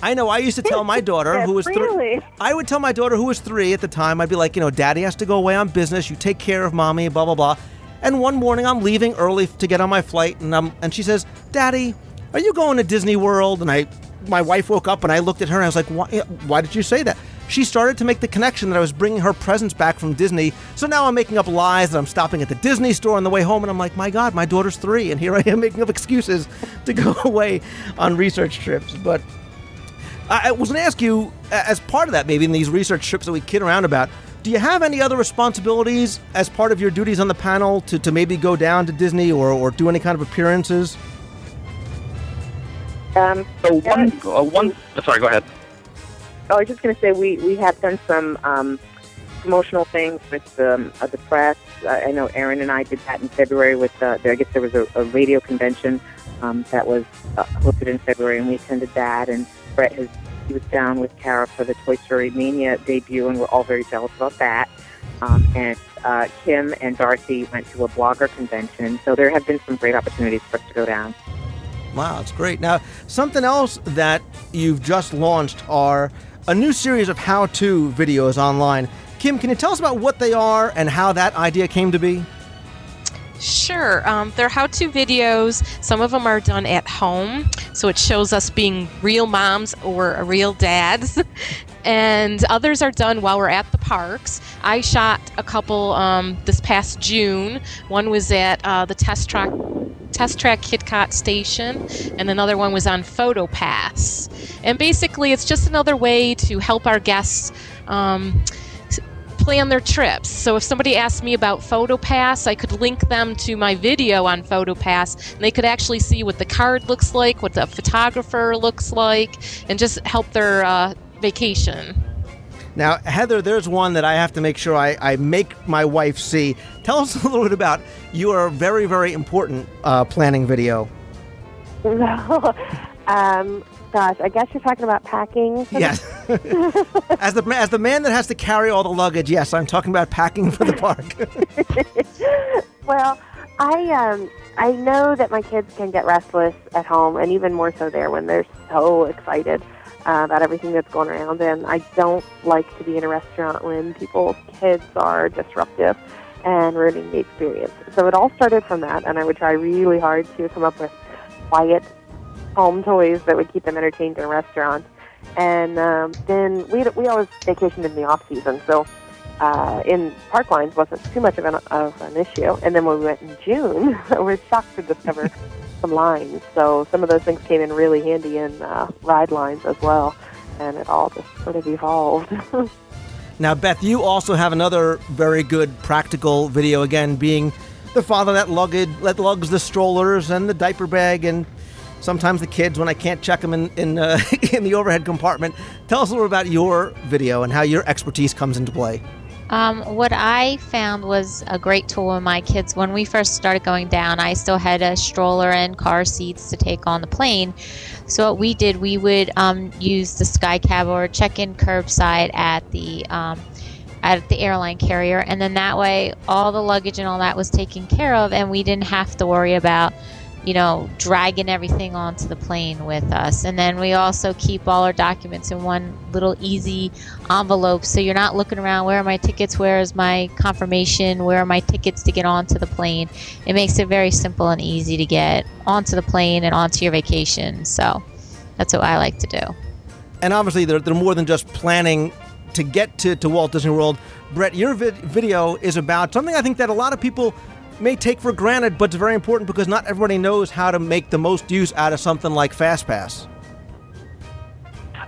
I know. I used to tell my daughter, who was 3. I would tell my daughter, who was 3 at the time, I'd be like, Daddy has to go away on business. You take care of Mommy, blah, blah, blah. And one morning, I'm leaving early to get on my flight, and she says, Daddy, are you going to Disney World? And my wife woke up, and I looked at her, and I was like, why did you say that? She started to make the connection that I was bringing her presents back from Disney. So now I'm making up lies that I'm stopping at the Disney store on the way home, and I'm like, my God, my daughter's 3, and here I am making up excuses to go away on research trips. But I was going to ask you, as part of that, maybe in these research trips that we kid around about, do you have any other responsibilities as part of your duties on the panel to maybe go down to Disney or do any kind of appearances? Sorry, go ahead. I was just going to say we have done some promotional things with the press. I know Erin and I did that in February with, I guess there was a radio convention that was hosted in February, and we attended that. And Brett he was down with Kara for the Toy Story Mania debut, and we're all very jealous about that. And Kim and Darcy went to a blogger convention, so there have been some great opportunities for us to go down. Wow, that's great. Now, something else that you've just launched are a new series of how-to videos online. Kim, can you tell us about what they are and how that idea came to be? Sure. They're how-to videos. Some of them are done at home, so it shows us being real moms or real dads. And others are done while we're at the parks. I shot a couple this past June. One was at the Test Track Kidcot Station, and another one was on PhotoPass. And basically, it's just another way to help our guests plan their trips. So if somebody asked me about PhotoPass, I could link them to my video on PhotoPass, and they could actually see what the card looks like, what the photographer looks like, and just help their vacation. Now, Heather, there's one that I have to make sure I make my wife see. Tell us a little bit about your very, very important planning video. Gosh, I guess you're talking about packing. Yes. As the man that has to carry all the luggage, yes, I'm talking about packing for the park. Well, I know that my kids can get restless at home, and even more so there when they're so excited about everything that's going around. And I don't like to be in a restaurant when people's kids are disruptive and ruining the experience. So it all started from that, and I would try really hard to come up with quiet home toys that would keep them entertained in a restaurant. And then we always vacationed in the off season, so in park lines wasn't too much of an issue. And then when we went in June, I was shocked to discover some lines. So some of those things came in really handy in ride lines as well, and it all just sort of evolved. Now, Beth, you also have another very good practical video, again, being the father that lugs the strollers and the diaper bag and sometimes the kids when I can't check them in the overhead compartment. Tell us a little about your video and how your expertise comes into play. What I found was a great tool with my kids. When we first started going down, I still had a stroller and car seats to take on the plane. So what we did, we would use the SkyCab or check-in curbside at the airline carrier, and then that way all the luggage and all that was taken care of, and we didn't have to worry about dragging everything onto the plane with us. And then we also keep all our documents in one little easy envelope, so you're not looking around, where are my tickets, where is my confirmation, where are my tickets to get onto the plane. It makes it very simple and easy to get onto the plane and onto your vacation. So that's what I like to do. And obviously they're more than just planning to get to Walt Disney World. Brett, your video is about something I think that a lot of people may take for granted, but it's very important because not everybody knows how to make the most use out of something like FastPass.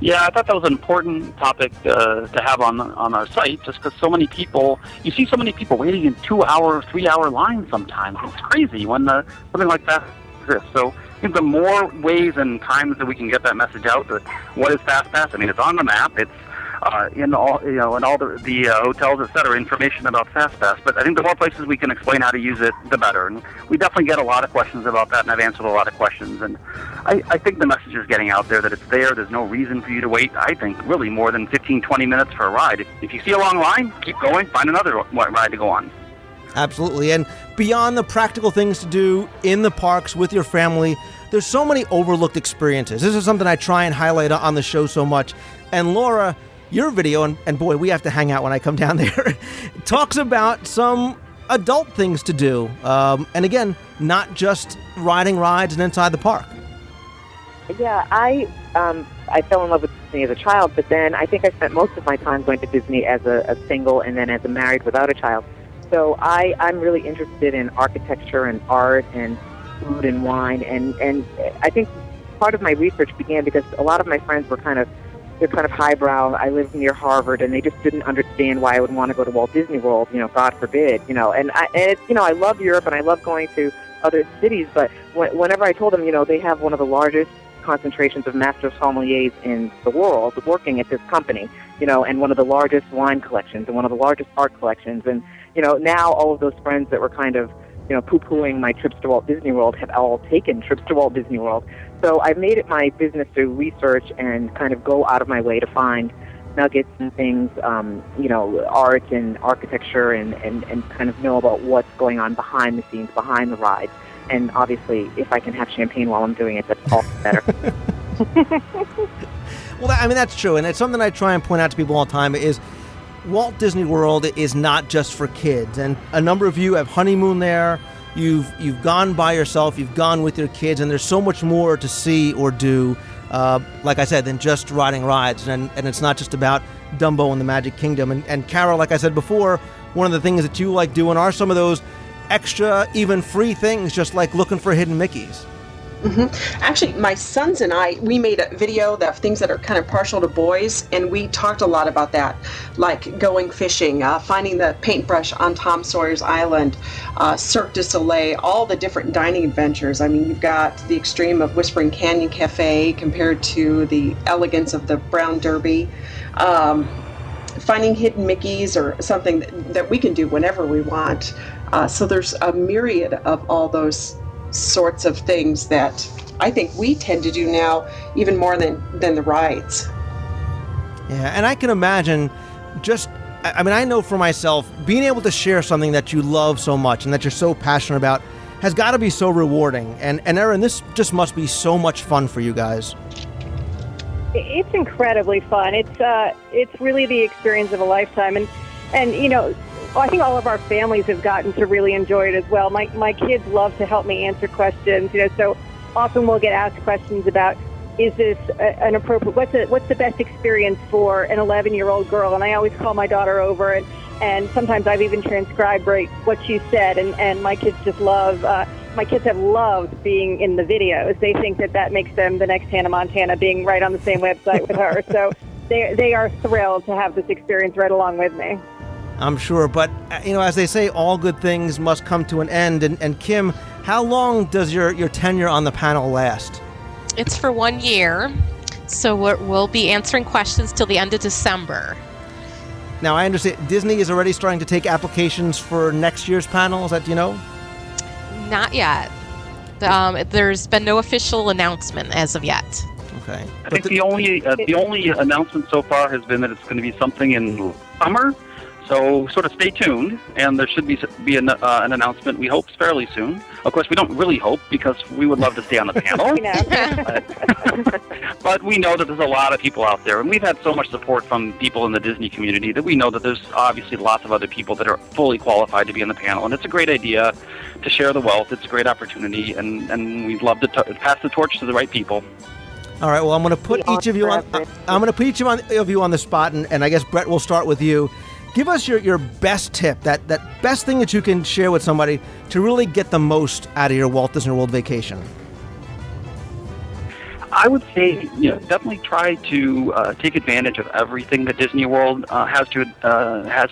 Yeah, I thought that was an important topic to have on our site, just because you see so many people waiting in 2-hour, 3-hour lines sometimes. It's crazy when something like that exists. So I think the more ways and times that we can get that message out, that what is FastPass? I mean, it's on the map. It's in all the hotels, etc., information about FastPass. But I think the more places we can explain how to use it, the better. And we definitely get a lot of questions about that, and I've answered a lot of questions. And I think the message is getting out there that it's there. There's no reason for you to wait, I think, really more than 15, 20 minutes for a ride. If you see a long line, keep going, find another ride to go on. Absolutely. And beyond the practical things to do in the parks with your family, there's so many overlooked experiences. This is something I try and highlight on the show so much. And Laura, your video, and boy, we have to hang out when I come down there, talks about some adult things to do. And again, not just riding rides and inside the park. Yeah, I fell in love with Disney as a child, but then I think I spent most of my time going to Disney as a single and then as a married without a child. So I'm really interested in architecture and art and food and wine, and I think part of my research began because a lot of my friends were they're kind of highbrow. I lived near Harvard, and they just didn't understand why I would want to go to Walt Disney World. God forbid. I love Europe and I love going to other cities. But whenever I told them, they have one of the largest concentrations of master sommeliers in the world working at this company, and one of the largest wine collections and one of the largest art collections, and now all of those friends that were kind of poo-pooing my trips to Walt Disney World have all taken trips to Walt Disney World. So I've made it my business to research and kind of go out of my way to find nuggets and things, art and architecture and kind of know about what's going on behind the scenes, behind the rides. And obviously, if I can have champagne while I'm doing it, that's all better. Well, that's true. And it's something I try and point out to people all the time is Walt Disney World is not just for kids. And a number of you have honeymooned there. You've gone by yourself, you've gone with your kids, and there's so much more to see or do, like I said, than just riding rides. And it's not just about Dumbo and the Magic Kingdom. And Carol, like I said before, one of the things that you like doing are some of those extra, even free things, just like looking for hidden Mickeys. Mm-hmm. Actually, my sons and we made a video of things that are kind of partial to boys, and we talked a lot about that, like going fishing, finding the paintbrush on Tom Sawyer's Island, Cirque du Soleil, all the different dining adventures. I mean, you've got the extreme of Whispering Canyon Cafe compared to the elegance of the Brown Derby. Finding hidden Mickeys or something that we can do whenever we want. So there's a myriad of all those sorts of things that I think we tend to do now, even more than the rides. Yeah, and I can imagine I know for myself, being able to share something that you love so much and that you're so passionate about has got to be so rewarding. And Erin, this just must be so much fun for you guys. It's incredibly fun. It's really the experience of a lifetime, and you know, I think all of our families have gotten to really enjoy it as well. My kids love to help me answer questions. You know, so often we'll get asked questions about, is this an appropriate? What's the best experience for an 11-year-old girl? And I always call my daughter over, and sometimes I've even transcribed what she said, and my kids just love. My kids have loved being in the videos. They think that makes them the next Hannah Montana, being right on the same website with her. So they are thrilled to have this experience right along with me. I'm sure, but you know, as they say, all good things must come to an end. And Kim, how long does your tenure on the panel last? It's for 1 year, so we'll be answering questions till the end of December. Now, I understand Disney is already starting to take applications for next year's panel. Is that, do you know? Not yet. There's been no official announcement as of yet. Okay. I think the only announcement so far has been that it's going to be something in summer. So sort of stay tuned, and there should be an announcement, we hope, fairly soon. Of course, we don't really hope, because we would love to stay on the panel. But we know that there's a lot of people out there, and we've had so much support from people in the Disney community that we know that there's obviously lots of other people that are fully qualified to be on the panel. And it's a great idea to share the wealth. It's a great opportunity, and we'd love to pass the torch to the right people. All right. Well, I'm going to put each of you on. I'm going to put each of you on the spot, and I guess Brett, we'll start with you. Give us your best tip, that best thing that you can share with somebody to really get the most out of your Walt Disney World vacation. I would say, definitely try to take advantage of everything that Disney World has to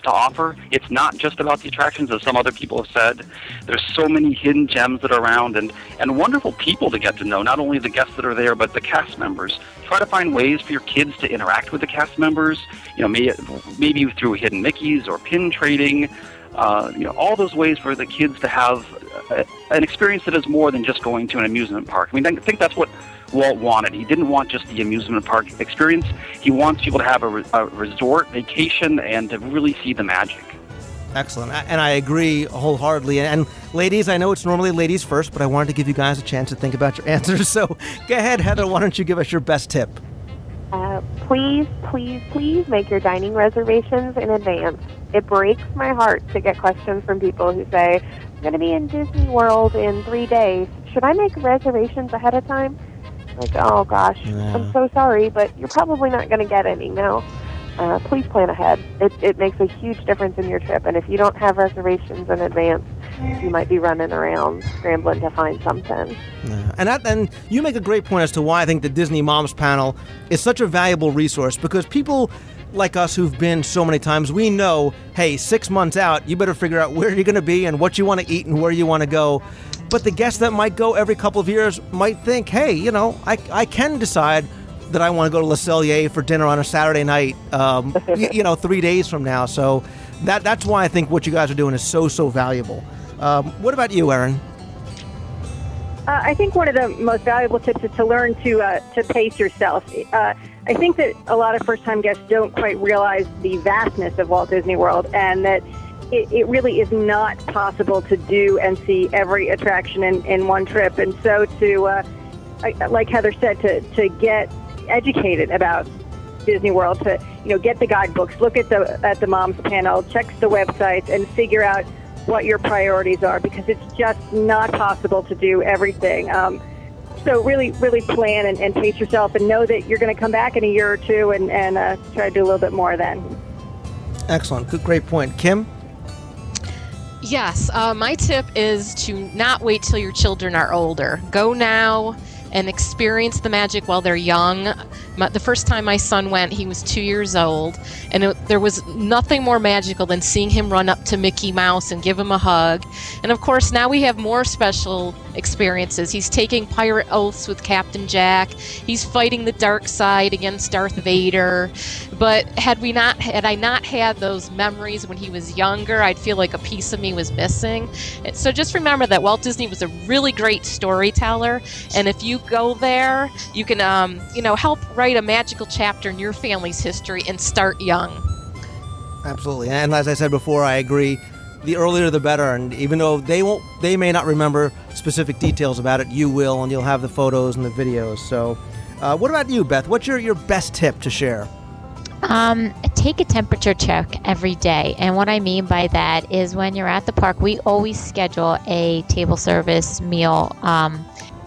offer. It's not just about the attractions, as some other people have said. There's so many hidden gems that are around, and wonderful people to get to know. Not only the guests that are there, but the cast members. Try to find ways for your kids to interact with the cast members. Maybe through hidden Mickeys or pin trading. All those ways for the kids to have an experience that is more than just going to an amusement park. I think that's what Walt wanted. He didn't want just the amusement park experience. He wants people to have a resort vacation and to really see the magic. Excellent. And I agree wholeheartedly. And ladies, I know it's normally ladies first, but I wanted to give you guys a chance to think about your answers. So go ahead, Heather, why don't you give us your best tip? Please make your dining reservations in advance. It breaks my heart to get questions from people who say, I'm going to be in Disney World in 3 days. Should I make reservations ahead of time? Like, oh gosh, yeah. I'm so sorry, but you're probably not going to get any now. Please plan ahead. It makes a huge difference in your trip, and if you don't have reservations in advance, you might be running around scrambling to find something. Yeah. And you make a great point as to why I think the Disney Moms panel is such a valuable resource, because people like us who've been so many times, we know, hey, 6 months out, you better figure out where you're going to be and what you want to eat and where you want to go. But the guests that might go every couple of years might think, hey, I can decide that I want to go to Le Cellier for dinner on a Saturday night, 3 days from now. So that's why I think what you guys are doing is so valuable. What about you, Erin? I think one of the most valuable tips is to learn to pace yourself. I think that a lot of first-time guests don't quite realize the vastness of Walt Disney World, and that it really is not possible to do and see every attraction in one trip. And so like Heather said, to get educated about Disney World, to get the guidebooks, look at the Moms panel, check the websites, and figure out what your priorities are, because it's just not possible to do everything. So really plan and pace yourself, and know that you're going to come back in a year or two and try to do a little bit more then. Excellent. Good, great point. Kim? Yes, my tip is to not wait till your children are older. Go now and experience the magic while they're young. The first time my son went, he was 2 years old, and there was nothing more magical than seeing him run up to Mickey Mouse and give him a hug. And of course, now we have more special experiences. He's taking pirate oaths with Captain Jack. He's fighting the dark side against Darth Vader. But had I not had those memories when he was younger, I'd feel like a piece of me was missing. So just remember that Walt Disney was a really great storyteller, and if you go there, you can help write a magical chapter in your family's history and start young. Absolutely. And as I said before, I agree. The earlier the better, and even though they may not remember specific details about it, you will, and you'll have the photos and the videos. So what about you, Beth? What's your best tip to share? Take a temperature check every day. And what I mean by that is when you're at the park, we always schedule a table service meal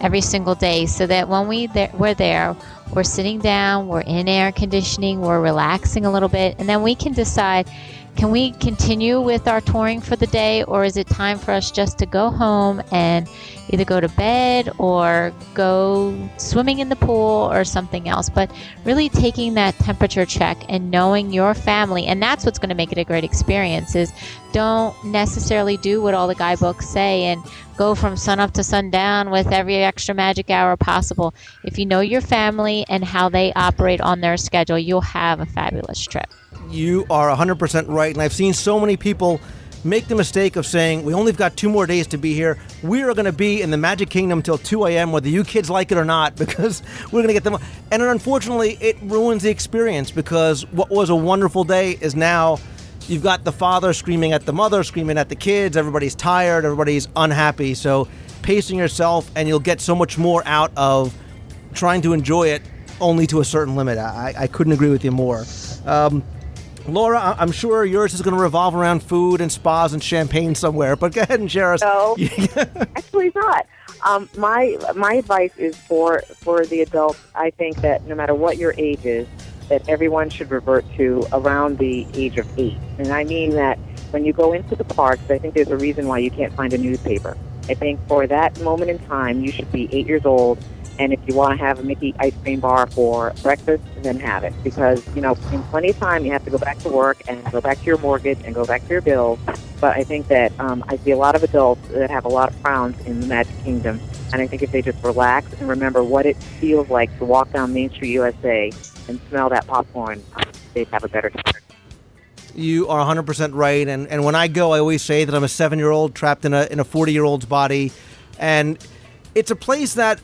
every single day, so that when we're there, we're sitting down, we're in air conditioning, we're relaxing a little bit, and then we can decide, can we continue with our touring for the day, or is it time for us just to go home and either go to bed or go swimming in the pool or something else? But really taking that temperature check and knowing your family, and that's what's going to make it a great experience, is don't necessarily do what all the guidebooks say and go from sunup to sundown with every extra magic hour possible. If you know your family and how they operate on their schedule, you'll have a fabulous trip. You are 100% right, and I've seen so many people make the mistake of saying, we only got 2 more days to be here. We are going to be in the Magic Kingdom till 2 a.m., whether you kids like it or not, because we're going to get them. And unfortunately, it ruins the experience, because what was a wonderful day is now you've got the father screaming at the mother, screaming at the kids. Everybody's tired. Everybody's unhappy. So pacing yourself, and you'll get so much more out of trying to enjoy it only to a certain limit. I couldn't agree with you more. Laura, I'm sure yours is going to revolve around food and spas and champagne somewhere, but go ahead and share us. No, actually not. My advice is for the adults. I think that no matter what your age is, that everyone should revert to around the age of 8. And I mean that when you go into the parks, I think there's a reason why you can't find a newspaper. I think for that moment in time, you should be 8 years old. And if you want to have a Mickey ice cream bar for breakfast, then have it. Because, in plenty of time, you have to go back to work and go back to your mortgage and go back to your bills. But I think that I see a lot of adults that have a lot of frowns in the Magic Kingdom. And I think if they just relax and remember what it feels like to walk down Main Street USA and smell that popcorn, they'd have a better time. You are 100% right. And when I go, I always say that I'm a 7-year-old trapped in a 40-year-old's body. And it's a place that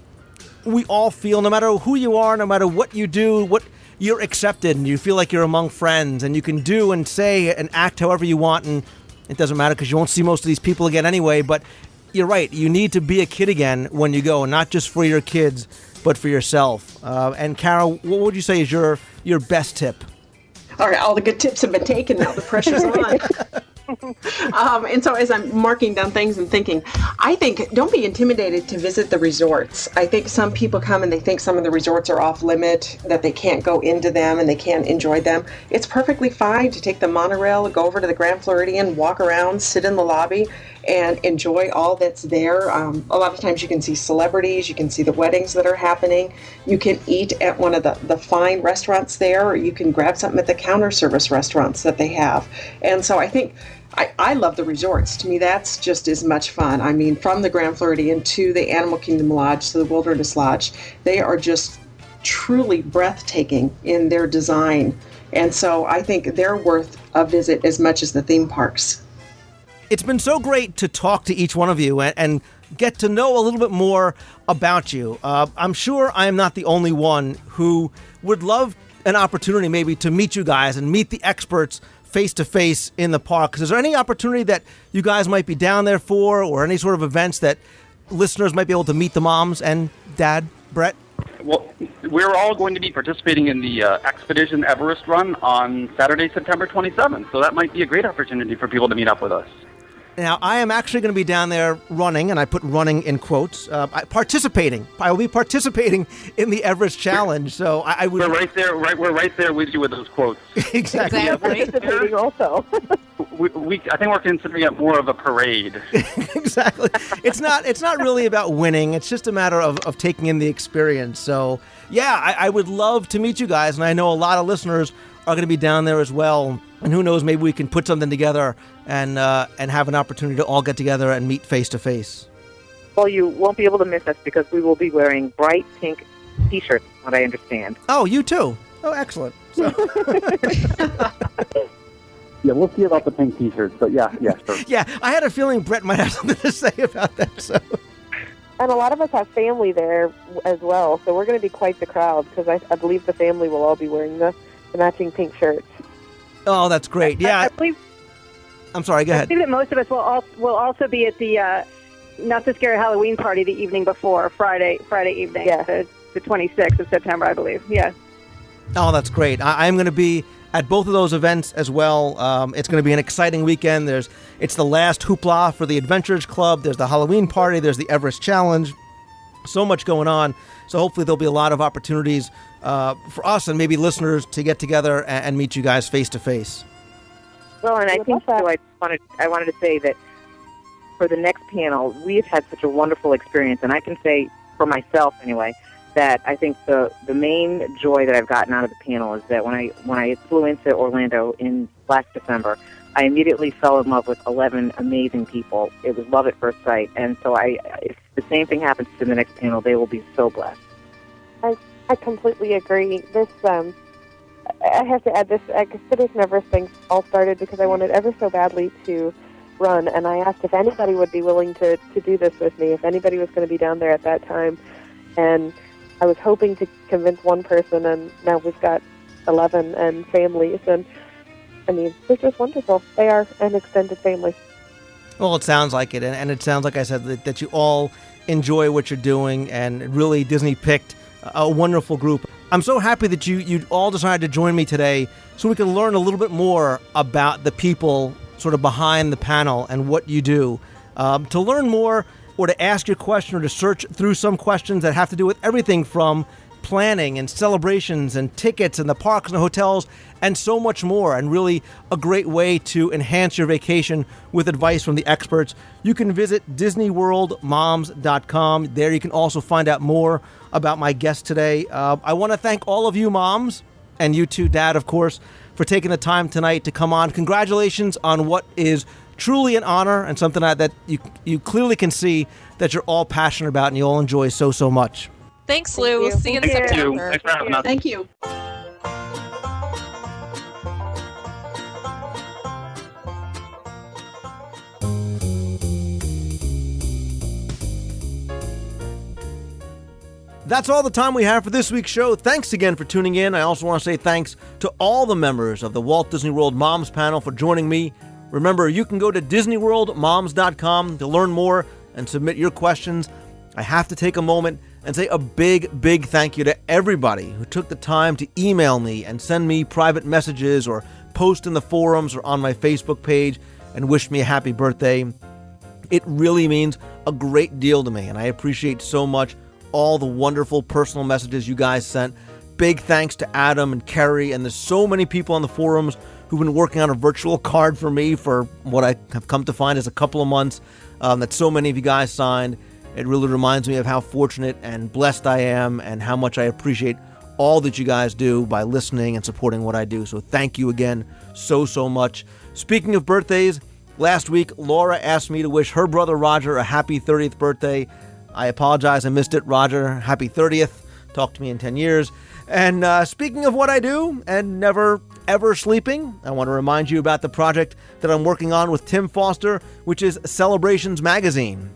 we all feel, no matter who you are, no matter what you do, what you're accepted, and you feel like you're among friends, and you can do and say and act however you want, and it doesn't matter because you won't see most of these people again anyway. But you're right, you need to be a kid again when you go, not just for your kids, but for yourself. And Carol, what would you say is your best tip? All right, all the good tips have been taken now. The pressure's on. And so as I'm marking down things and thinking, I think don't be intimidated to visit the resorts. I think some people come and they think some of the resorts are off limit, that they can't go into them and they can't enjoy them. It's perfectly fine to take the monorail, go over to the Grand Floridian, walk around, sit in the lobby, and enjoy all that's there. A lot of times you can see celebrities, you can see the weddings that are happening. You can eat at one of the fine restaurants there, or you can grab something at the counter service restaurants that they have. And so I think I love the resorts. To me, that's just as much fun. I mean, from the Grand Floridian to the Animal Kingdom Lodge to the Wilderness Lodge, they are just truly breathtaking in their design. And so I think they're worth a visit as much as the theme parks. It's been so great to talk to each one of you and get to know a little bit more about you. I'm sure I am not the only one who would love an opportunity maybe to meet you guys and meet the experts face-to-face in the park. Is there any opportunity that you guys might be down there for, or any sort of events that listeners might be able to meet the moms and dad, Brett? Well, we're all going to be participating in the Expedition Everest Run on Saturday, September 27th, so that might be a great opportunity for people to meet up with us. Now, I am actually going to be down there running, and I put running in quotes, participating. I will be participating in the Everest Challenge, so I would... We're right there with you with those quotes. Exactly. Yeah, Participating also. I think we're considering it more of a parade. Exactly. It's not really about winning. It's just a matter of taking in the experience. So, yeah, I would love to meet you guys, and I know a lot of listeners are going to be down there as well. And who knows, maybe we can put something together and have an opportunity to all get together and meet face-to-face. Well, you won't be able to miss us because we will be wearing bright pink T-shirts, what I understand. Oh, you too? Oh, excellent. So. Yeah, we'll see about the pink T-shirts, but yeah, sure. Yeah, I had a feeling Brett might have something to say about that. So. And a lot of us have family there as well, so we're going to be quite the crowd because I believe the family will all be wearing the matching pink shirts. Oh, that's great. Yeah. I believe. I'm sorry, go ahead. I believe that most of us will also be at the Not So Scary Halloween party the evening before, Friday evening, the 26th of September, I believe. Yeah. Oh, that's great. I'm going to be at both of those events as well. It's going to be an exciting weekend. It's the last hoopla for the Adventurers Club. There's the Halloween party. There's the Everest Challenge. So much going on. So hopefully there'll be a lot of opportunities for us and maybe listeners to get together and meet you guys face to face. Well, and I think so. I wanted to say that for the next panel, we've had such a wonderful experience, and I can say for myself anyway, that I think the main joy that I've gotten out of the panel is that when I flew into Orlando in last December, I immediately fell in love with 11 amazing people. It was love at first sight, and so if the same thing happens to the next panel, they will be so blessed. I completely agree. This I have to add this. Expedition Everest thing all started because I wanted ever so badly to run, and I asked if anybody would be willing to do this with me, if anybody was going to be down there at that time, and I was hoping to convince one person, and now we've got 11 and families, and I mean, they're just wonderful. They are an extended family. Well, it sounds like it, and it sounds like I said that you all enjoy what you're doing, and really Disney picked a wonderful group. I'm so happy that you all decided to join me today so we can learn a little bit more about the people sort of behind the panel and what you do. To learn more or to ask your question or to search through some questions that have to do with everything from planning and celebrations and tickets and the parks and the hotels and so much more, and really a great way to enhance your vacation with advice from the experts. You can visit DisneyWorldMoms.com. There you can also find out more about my guest today. I want to thank all of you moms, and you too, Dad, of course, for taking the time tonight to come on. Congratulations on what is truly an honor and something that you clearly can see that you're all passionate about and you all enjoy so much. Thanks, Lou. We'll see you in September. Thanks for having us. Thank you. That's all the time we have for this week's show. Thanks again for tuning in. I also want to say thanks to all the members of the Walt Disney World Moms panel for joining me. Remember, you can go to DisneyWorldMoms.com to learn more and submit your questions. I have to take a moment and say a big thank you to everybody who took the time to email me and send me private messages or post in the forums or on my Facebook page and wish me a happy birthday. It really means a great deal to me, and I appreciate so much all the wonderful personal messages you guys sent. Big thanks to Adam and Kerry, and there's so many people on the forums who've been working on a virtual card for me for what I have come to find is a couple of months that so many of you guys signed. It really reminds me of how fortunate and blessed I am and how much I appreciate all that you guys do by listening and supporting what I do. So thank you again so much. Speaking of birthdays, last week Laura asked me to wish her brother Roger a happy 30th birthday. I apologize, I missed it. Roger, happy 30th. Talk to me in 10 years. And speaking of what I do and never ever sleeping, I want to remind you about the project that I'm working on with Tim Foster, which is Celebrations Magazine.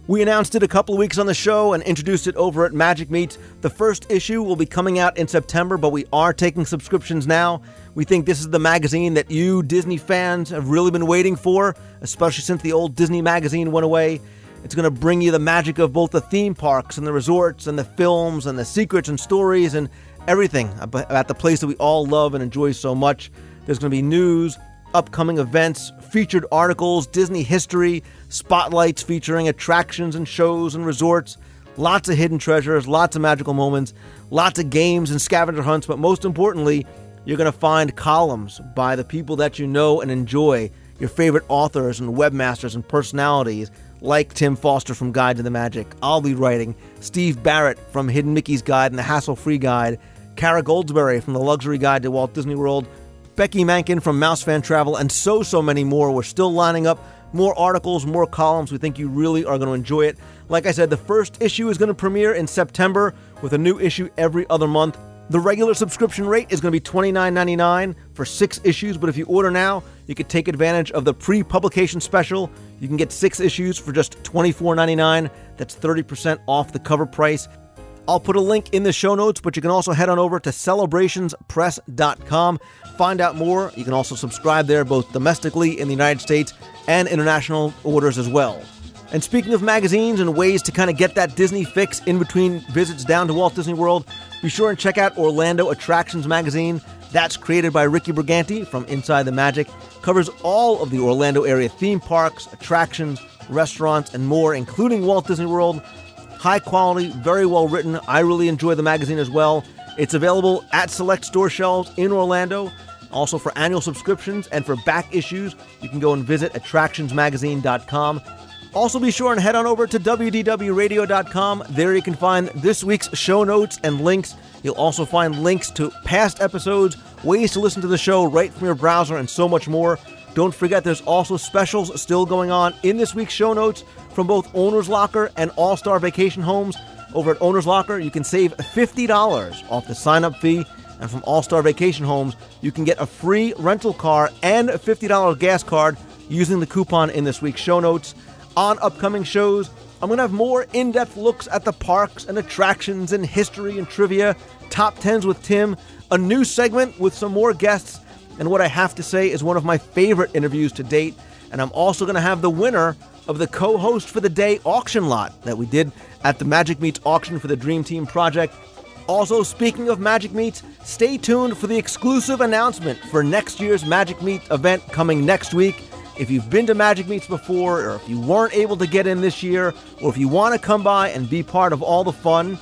We announced it a couple of weeks on the show and introduced it over at Magic Meets. The first issue will be coming out in September, but we are taking subscriptions now. We think this is the magazine that you Disney fans have really been waiting for, especially since the old Disney magazine went away. It's going to bring you the magic of both the theme parks and the resorts and the films and the secrets and stories and everything about the place that we all love and enjoy so much. There's going to be news, upcoming events, featured articles, Disney history, spotlights featuring attractions and shows and resorts, lots of hidden treasures, lots of magical moments, lots of games and scavenger hunts, but most importantly, you're going to find columns by the people that you know and enjoy, your favorite authors and webmasters and personalities, like Tim Foster from Guide to the Magic. I'll be writing. Steve Barrett from Hidden Mickey's Guide and the Hassle-Free Guide. Kara Goldsberry from the Luxury Guide to Walt Disney World. Becky Mankin from Mouse Fan Travel, and so many more. We're still lining up more articles, more columns. We think you really are going to enjoy it. Like I said, the first issue is going to premiere in September with a new issue every other month. The regular subscription rate is going to be $29.99 for 6 issues, but if you order now, you can take advantage of the pre-publication special. You can get 6 issues for just $24.99. That's 30% off the cover price. I'll put a link in the show notes, but you can also head on over to celebrationspress.com. Find out more. You can also subscribe there both domestically in the United States and international orders as well. And speaking of magazines and ways to kind of get that Disney fix in between visits down to Walt Disney World, be sure and check out Orlando Attractions magazine. That's created by Ricky Briganti from Inside the Magic. Covers all of the Orlando area theme parks, attractions, restaurants, and more, including Walt Disney World. High quality, very well written. I really enjoy the magazine as well. It's available at select store shelves in Orlando. Also for annual subscriptions and for back issues, you can go and visit attractionsmagazine.com. Also be sure and head on over to WDWradio.com. There you can find this week's show notes and links. You'll also find links to past episodes, ways to listen to the show right from your browser, and so much more. Don't forget there's also specials still going on in this week's show notes from both Owner's Locker and All-Star Vacation Homes. Over at Owner's Locker, you can save $50 off the sign-up fee. And from All-Star Vacation Homes, you can get a free rental car and a $50 gas card using the coupon in this week's show notes. On upcoming shows, I'm going to have more in-depth looks at the parks and attractions and history and trivia, top 10s with Tim, a new segment with some more guests, and what I have to say is one of my favorite interviews to date. And I'm also going to have the winner of the co-host for the day auction lot that we did at the Magic Meets auction for the Dream Team project. Also, speaking of Magic Meets, stay tuned for the exclusive announcement for next year's Magic Meets event coming next week. If you've been to Magic Meets before, or if you weren't able to get in this year, or if you want to come by and be part of all the fun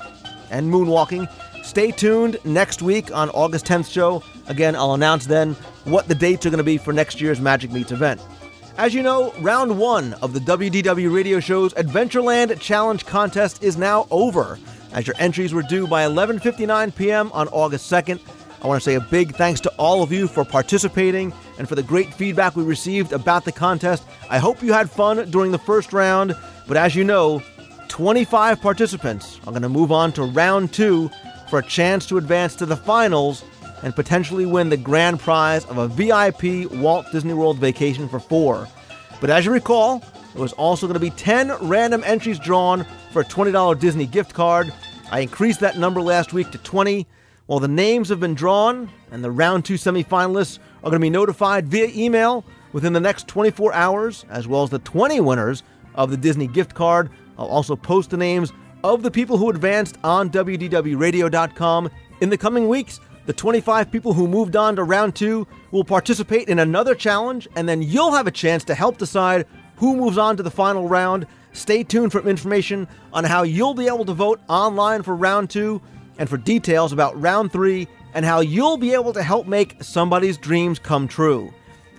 and moonwalking, stay tuned next week on August 10th show. Again, I'll announce then what the dates are going to be for next year's Magic Meets event. As you know, round 1 of the WDW radio show's Adventureland Challenge contest is now over, as your entries were due by 11:59 p.m. on August 2nd. I want to say a big thanks to all of you for participating and for the great feedback we received about the contest. I hope you had fun during the first round, but as you know, 25 participants are going to move on to round 2 for a chance to advance to the finals and potentially win the grand prize of a VIP Walt Disney World vacation for 4. But as you recall, there was also going to be 10 random entries drawn for a $20 Disney gift card. I increased that number last week to 20. Well, the names have been drawn, and the round 2 semifinalists are going to be notified via email within the next 24 hours, as well as the 20 winners of the Disney gift card. I'll also post the names of the people who advanced on WDWradio.com. In the coming weeks, the 25 people who moved on to round 2 will participate in another challenge, and then you'll have a chance to help decide who moves on to the final round. Stay tuned for information on how you'll be able to vote online for round 2 and for details about round 3 and how you'll be able to help make somebody's dreams come true.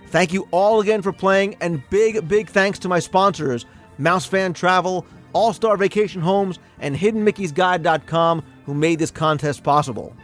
Thank you all again for playing, and big thanks to my sponsors, Mouse Fan Travel, All-Star Vacation Homes, and HiddenMickeysGuide.com, who made this contest possible.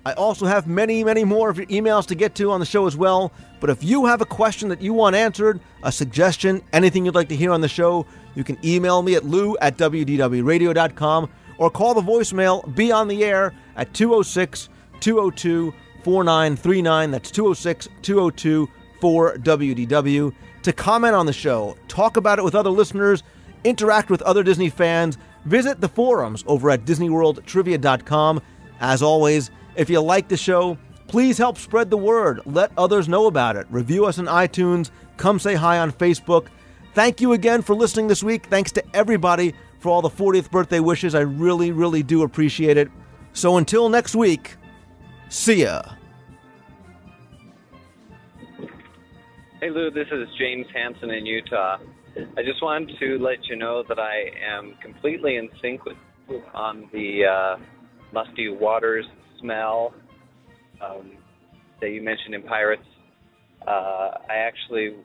I also have many more of your emails to get to on the show as well, but if you have a question that you want answered, a suggestion, anything you'd like to hear on the show, you can email me at lou@wdwradio.com or call the voicemail Be On The Air at 206-202-4939. That's 206-202-4WDW. To comment on the show, talk about it with other listeners, interact with other Disney fans, visit the forums over at DisneyWorldTrivia.com. As always, if you like the show, please help spread the word. Let others know about it. Review us on iTunes. Come say hi on Facebook. Thank you again for listening this week. Thanks to everybody for all the 40th birthday wishes. I really do appreciate it. So until next week, see ya. Hey Lou, this is James Hansen in Utah. I just wanted to let you know that I am completely in sync with you on the musty waters smell that you mentioned in Pirates. I actually,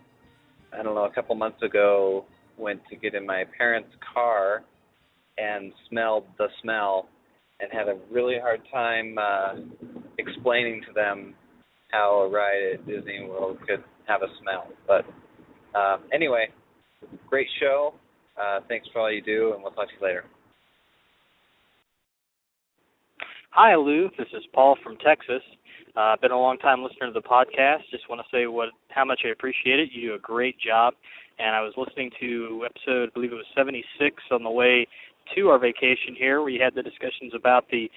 I don't know, a couple months ago went to get in my parents' car and smelled the smell and had a really hard time explaining to them how a ride at Disney World could have a smell. But anyway, great show. Thanks for all you do, and we'll talk to you later. Hi, Lou. This is Paul from Texas. Been a long-time listener to the podcast. Just want to say how much I appreciate it. You do a great job. And I was listening to episode, I believe it was 76, on the way to our vacation here, where you had the discussions about the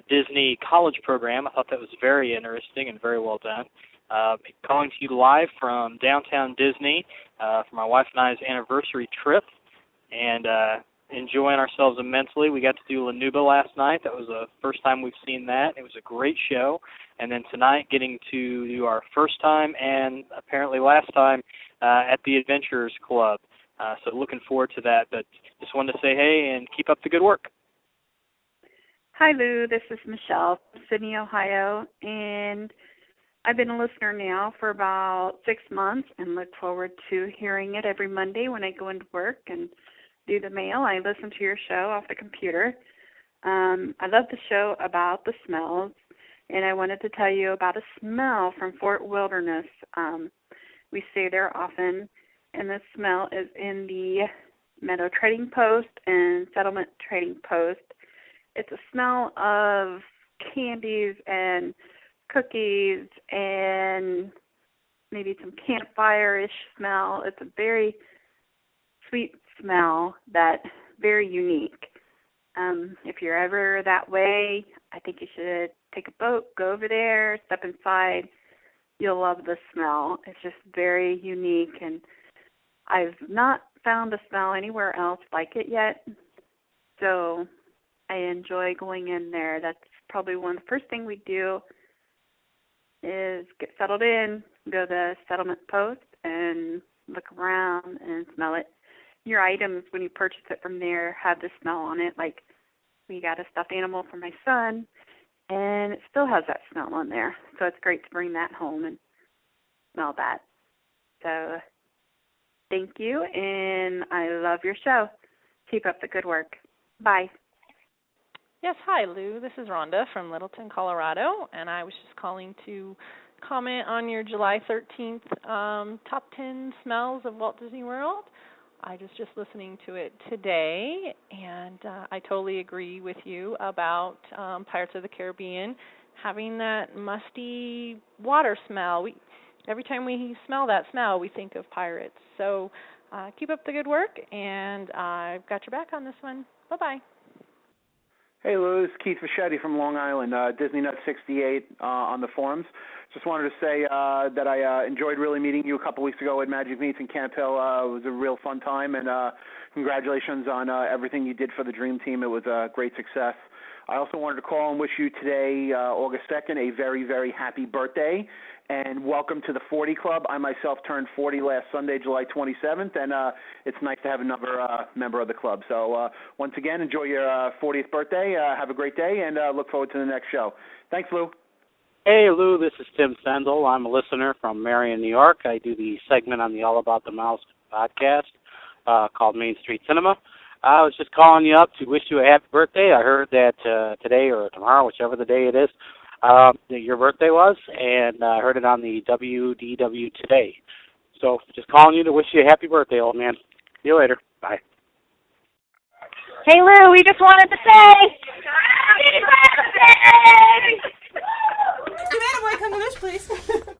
Disney college program. I thought that was very interesting and very well done. Calling to you live from downtown Disney for my wife and I's anniversary trip, and enjoying ourselves immensely. We got to do Lanuba last night. That was the first time we've seen that. It was a great show. And then tonight, getting to do our first time and apparently last time at the Adventurers Club. So looking forward to that. But just wanted to say hey and keep up the good work. Hi, Lou. This is Michelle from Sydney, Ohio. And I've been a listener now for about 6 months and look forward to hearing it every Monday when I go into work and do the mail. I listen to your show off the computer. I love the show about the smells, and I wanted to tell you about a smell from Fort Wilderness. We stay there often, and the smell is in the Meadow Trading Post and Settlement Trading Post. It's a smell of candies and cookies and maybe some campfire-ish smell. It's a very sweet smell that's very unique. If you're ever that way, I think you should take a boat, go over there, step inside. You'll love the smell. It's just very unique, and I've not found a smell anywhere else like it yet. So I enjoy going in there. That's probably one of the first things we do is get settled in, go to the settlement post, and look around and smell it. Your items, when you purchase it from there, have the smell on it. Like, we got a stuffed animal for my son, and it still has that smell on there. So it's great to bring that home and smell that. So thank you, and I love your show. Keep up the good work. Bye. Yes, hi, Lou. This is Rhonda from Littleton, Colorado, and I was just calling to comment on your July 13th top 10 smells of Walt Disney World. I was just listening to it today, and I totally agree with you about Pirates of the Caribbean having that musty water smell. Every time we smell that smell, we think of pirates. So keep up the good work, and I've got your back on this one. Bye-bye. Hey, Lou, this is Keith Fischetti from Long Island, Disney Nut 68 on the forums. Just wanted to say that I enjoyed really meeting you a couple weeks ago at Magic Meets in Camp Hill. It was a real fun time, and congratulations on everything you did for the Dream Team. It was a great success. I also wanted to call and wish you today, August 2nd, a very, very happy birthday, and welcome to the 40 Club. I myself turned 40 last Sunday, July 27th, and it's nice to have another member of the club. So once again, enjoy your 40th birthday. Have a great day, and look forward to the next show. Thanks, Lou. Hey, Lou, this is Tim Sendel. I'm a listener from Marion, New York. I do the segment on the All About the Mouse podcast called Main Street Cinema. I was just calling you up to wish you a happy birthday. I heard that today or tomorrow, whichever the day it is, your birthday was, and I heard it on the WDW today. So just calling you to wish you a happy birthday, old man. See you later. Bye. Hey, Lou, we just wanted to say happy birthday! Commander Boy, come to this, please.